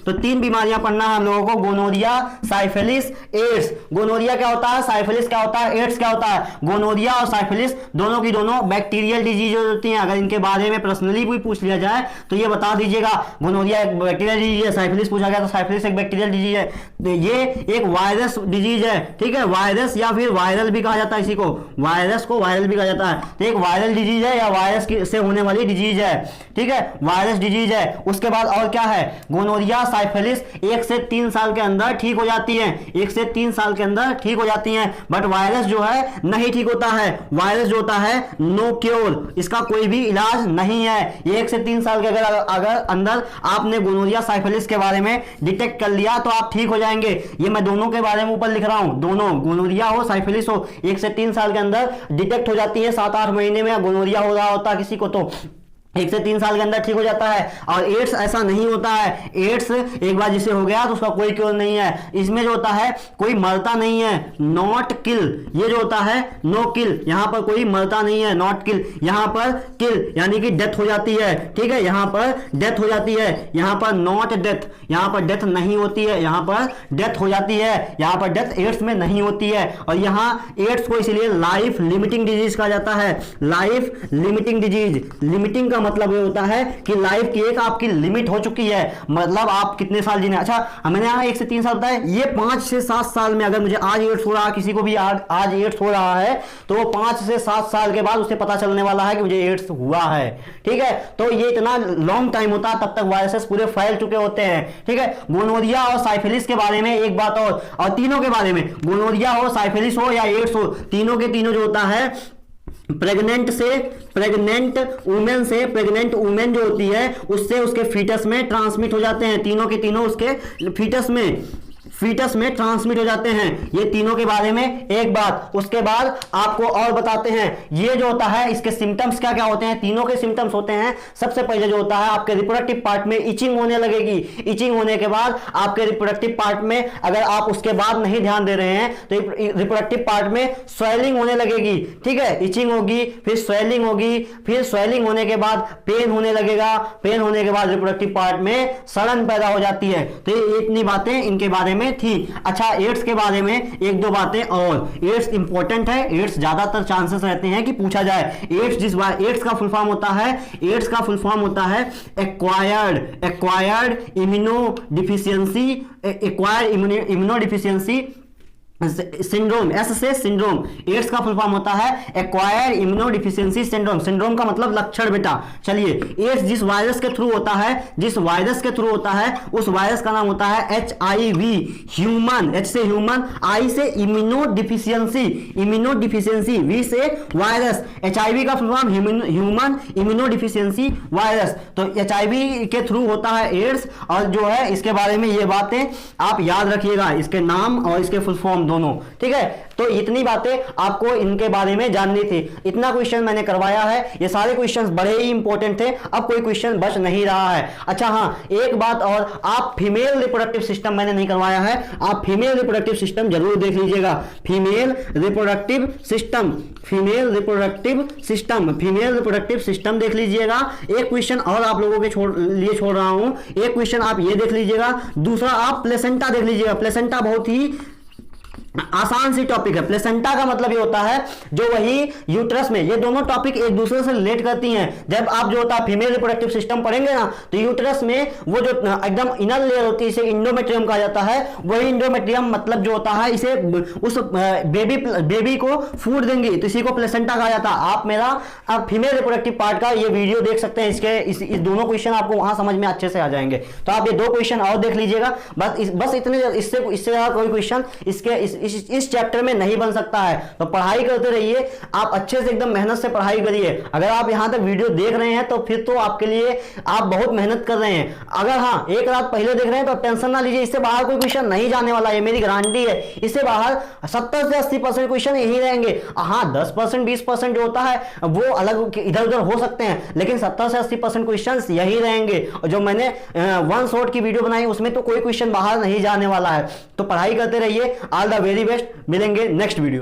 तो 3 बीमारियां पढ़ना है हम लोगों को, गोनोरिया, साइफिलिस, एड्स। गोनोरिया क्या होता है, साइफिलिस क्या होता है, एड्स क्या होता है। गोनोरिया और साइफिलिस दोनों की दोनों बैक्टीरियल डिजीज होती हैं। अगर इनके बारे में पर्सनली भी पूछ लिया जाए तो ये बता दीजिएगा, गोनोरिया एक बैक्टीरियल डिजीज है, साइफिलिस पूछा गया तो साइफिलिस एक बैक्टीरियल डिजीज है। तो ये एक वायरस डिजीज है, ठीक है, वायरस या फिर वायरल भी कहा जाता है, इसी को वायरस को वायरल भी कहा जाता है। तो एक वायरल डिजीज है या वायरस से होने वाली डिजीज है, ठीक है, वायरस डिजीज है। उसके बाद और क्या है, गोनोरिया, साइफिलिस 1 से 3 साल के अंदर ठीक हो जाती हैं, 1 से 3 साल के अंदर ठीक हो जाती हैं। बट वायरस जो है नहीं ठीक होता है। वायरस जो होता है नो क्योर, इसका कोई भी इलाज नहीं है। 1 से 3 साल के अगर अंदर आपने गोनोरिया, साइफिलिस के बारे में डिटेक्ट कर लिया तो आप ठीक हो जाएंगे। ये मैं दोनों के बारे में ऊपर लिख रहा हूं, दोनों गोनोरिया हो, साइफिलिस हो, 1 से 3 साल के अंदर डिटेक्ट हो जाती है। 7-8 महीने में गोनोरिया हो रहा होता है किसी को तो 1 से 3 साल के अंदर ठीक हो जाता है। और एड्स ऐसा नहीं होता है। एड्स एक बार जिसे हो गया तो उसका कोई क्योर नहीं है। इसमें जो होता है कोई मरता नहीं है, नॉट किल। ये जो होता है नो किल, यहां पर कोई मरता नहीं है, नॉट किल। यहां पर किल यानी कि डेथ हो जाती है, ठीक है, यहां पर डेथ हो जाती है, यहां पर नॉट डेथ, यहां पर डेथ नहीं होती है, यहां पर डेथ हो जाती है, यहां पर डेथ एड्स में नहीं होती है। और यहां एड्स को इसलिए लाइफ लिमिटिंग डिजीज कहा जाता है, लाइफ लिमिटिंग डिजीज। लिमिटिंग मतलब ये होता है कि लाइफ की एक आपकी लिमिट हो चुकी है, मतलब आप कितने साल जीने। अच्छा मैंने यहाँ 1 से 3 साल बताया, ये 5 से 7 साल में अगर मुझे आज एड्स हो रहा है, किसी को भी आज एड्स हो रहा है तो वो 5 से 7 साल के बाद उसे पता चलने वाला है कि मुझे एड्स हुआ है, ठीक है। तो ये इतना लॉन्ग टाइम होता है, तब तक वायरसेस पूरे फैल चुके होते हैं, ठीक है। गोनोरिया और साइफिलिस के बारे में एक बात और तीनों के बारे में, गोनोरिया हो, साइफिलिस हो या एड्स हो, तीनों के तीनों जो होता है प्रेग्नेंट वुमेन जो होती है उससे उसके फीटस में ट्रांसमिट हो जाते हैं। तीनों के तीनों उसके फीटस में ट्रांसमिट हो जाते हैं। ये तीनों के बारे में एक बात। उसके बाद आपको और बताते हैं, ये जो होता है इसके सिम्टम्स क्या क्या होते हैं। तीनों के सिम्टम्स होते हैं, सबसे पहले जो होता है आपके रिप्रोडक्टिव पार्ट में इचिंग होने लगेगी। इचिंग होने के बाद आपके रिप्रोडक्टिव पार्ट में, अगर आप उसके बाद नहीं ध्यान दे रहे हैं तो रिप्रोडक्टिव पार्ट में स्वेलिंग होने लगेगी, ठीक है। इचिंग होगी, फिर स्वेलिंग होगी, फिर स्वेलिंग होने के बाद पेन होने लगेगा, पेन होने के बाद रिप्रोडक्टिव पार्ट में सड़न पैदा हो जाती है। तो ये इतनी बातें इनके बारे में थी। अच्छा एड्स के बारे में 1-2 बातें और। एड्स इंपॉर्टेंट है, एड्स ज्यादातर चांसेस रहते हैं कि पूछा जाए। एड्स का फुल फॉर्म होता है, एड्स का फुल फॉर्म होता है acquired immuno deficiency syndrome, S से सिंड्रोम। एड्स का फुल फॉर्म होता है एक्वायर्ड इम्यूनोडिफिशियंसी सिंड्रोम। सिंड्रोम का मतलब लक्षण बेटा। चलिए, एड्स जिस वायरस के थ्रू होता है, जिस वायरस के थ्रू होता है, उस वायरस का नाम होता है HIV, ह्यूमन, H से ह्यूमन, I से इम्यूनोडिफिशियंसी, इम्यूनोडिफिशियंसी, V से वायरस। HIV का full form human immunodeficiency virus. तो HIV के थ्रू होता है एड्स, और जो है इसके बारे में ये बातें आप याद रखिएगा, इसके नाम और इसके फुल फॉर्म दोनों, ठीक है। तो इतनी बातें आपको इनके बारे में जाननी थी, इतना क्वेश्चन मैंने करवाया है। ये सारे क्वेश्चंस बड़े ही इंपॉर्टेंट थे, अब कोई क्वेश्चन बच नहीं रहा है। अच्छा हाँ, एक बात और, आप फीमेल रिप्रोडक्टिव सिस्टम मैंने नहीं करवाया है, आप फीमेल रिप्रोडक्टिव सिस्टम जरूर देख लीजिएगा। Female reproductive system, female reproductive system, female reproductive system देख लीजिएगा। एक क्वेश्चन और आप लोगों के लिए छोड़ रहा हूं, एक क्वेश्चन आप ये देख लीजिएगा, दूसरा आप प्लेसेंटा देख लीजिएगा। प्लेसेंटा बहुत ही आसान सी टॉपिक है। प्लेसेंटा का मतलब ये होता है जो वही यूट्रस में, ये दोनों टॉपिक एक दूसरे से रिलेट करती हैं। जब आप जो होता है फीमेल रिप्रोडक्टिव सिस्टम पढ़ेंगे ना, तो यूट्रस में वो जो एकदम इनर लेयर होती है, इसे इंडोमेट्रियम कहा जाता है। वही इंडोमेट्रियम मतलब जो होता है, इसे उस बेबी को फूड देंगी, तो इसी को प्लेसेंटा कहा जाता है। आप मेरा फीमेल रिप्रोडक्टिव पार्ट का ये वीडियो देख सकते हैं, इसके इस दोनों क्वेश्चन आपको वहां समझ में अच्छे से आ जाएंगे। तो आप ये दो क्वेश्चन और देख लीजिएगा, बस इतने, इससे ज्यादा कोई क्वेश्चन इस चैप्टर में नहीं बन सकता है। तो पढ़ाई करते रहिए, आप अच्छे से एकदम मेहनत से पढ़ाई करिए। अगर आप यहां तक वीडियो देख रहे हैं तो फिर तो आपके लिए आप बहुत मेहनत कर रहे हैं। अगर हाँ एक रात पहले देख रहे हैं तो टेंशन ना लीजिए, इससे बाहर कोई क्वेश्चन नहीं जाने वाला है, मेरी गारंटी है। इससे बाहर 70 से 80% क्वेश्चन यही रहेंगे। हाँ 10% 20% जो होता है वो अलग इधर उधर हो सकते हैं, लेकिन 70 से 80% क्वेश्चन यही रहेंगे। और जो मैंने वन शॉट की वीडियो बनाई उसमें तो कोई क्वेश्चन बाहर नहीं जाने वाला है। तो पढ़ाई करते रहिए। ऑल द वेरी बेस्ट, मिलेंगे नेक्स्ट वीडियो।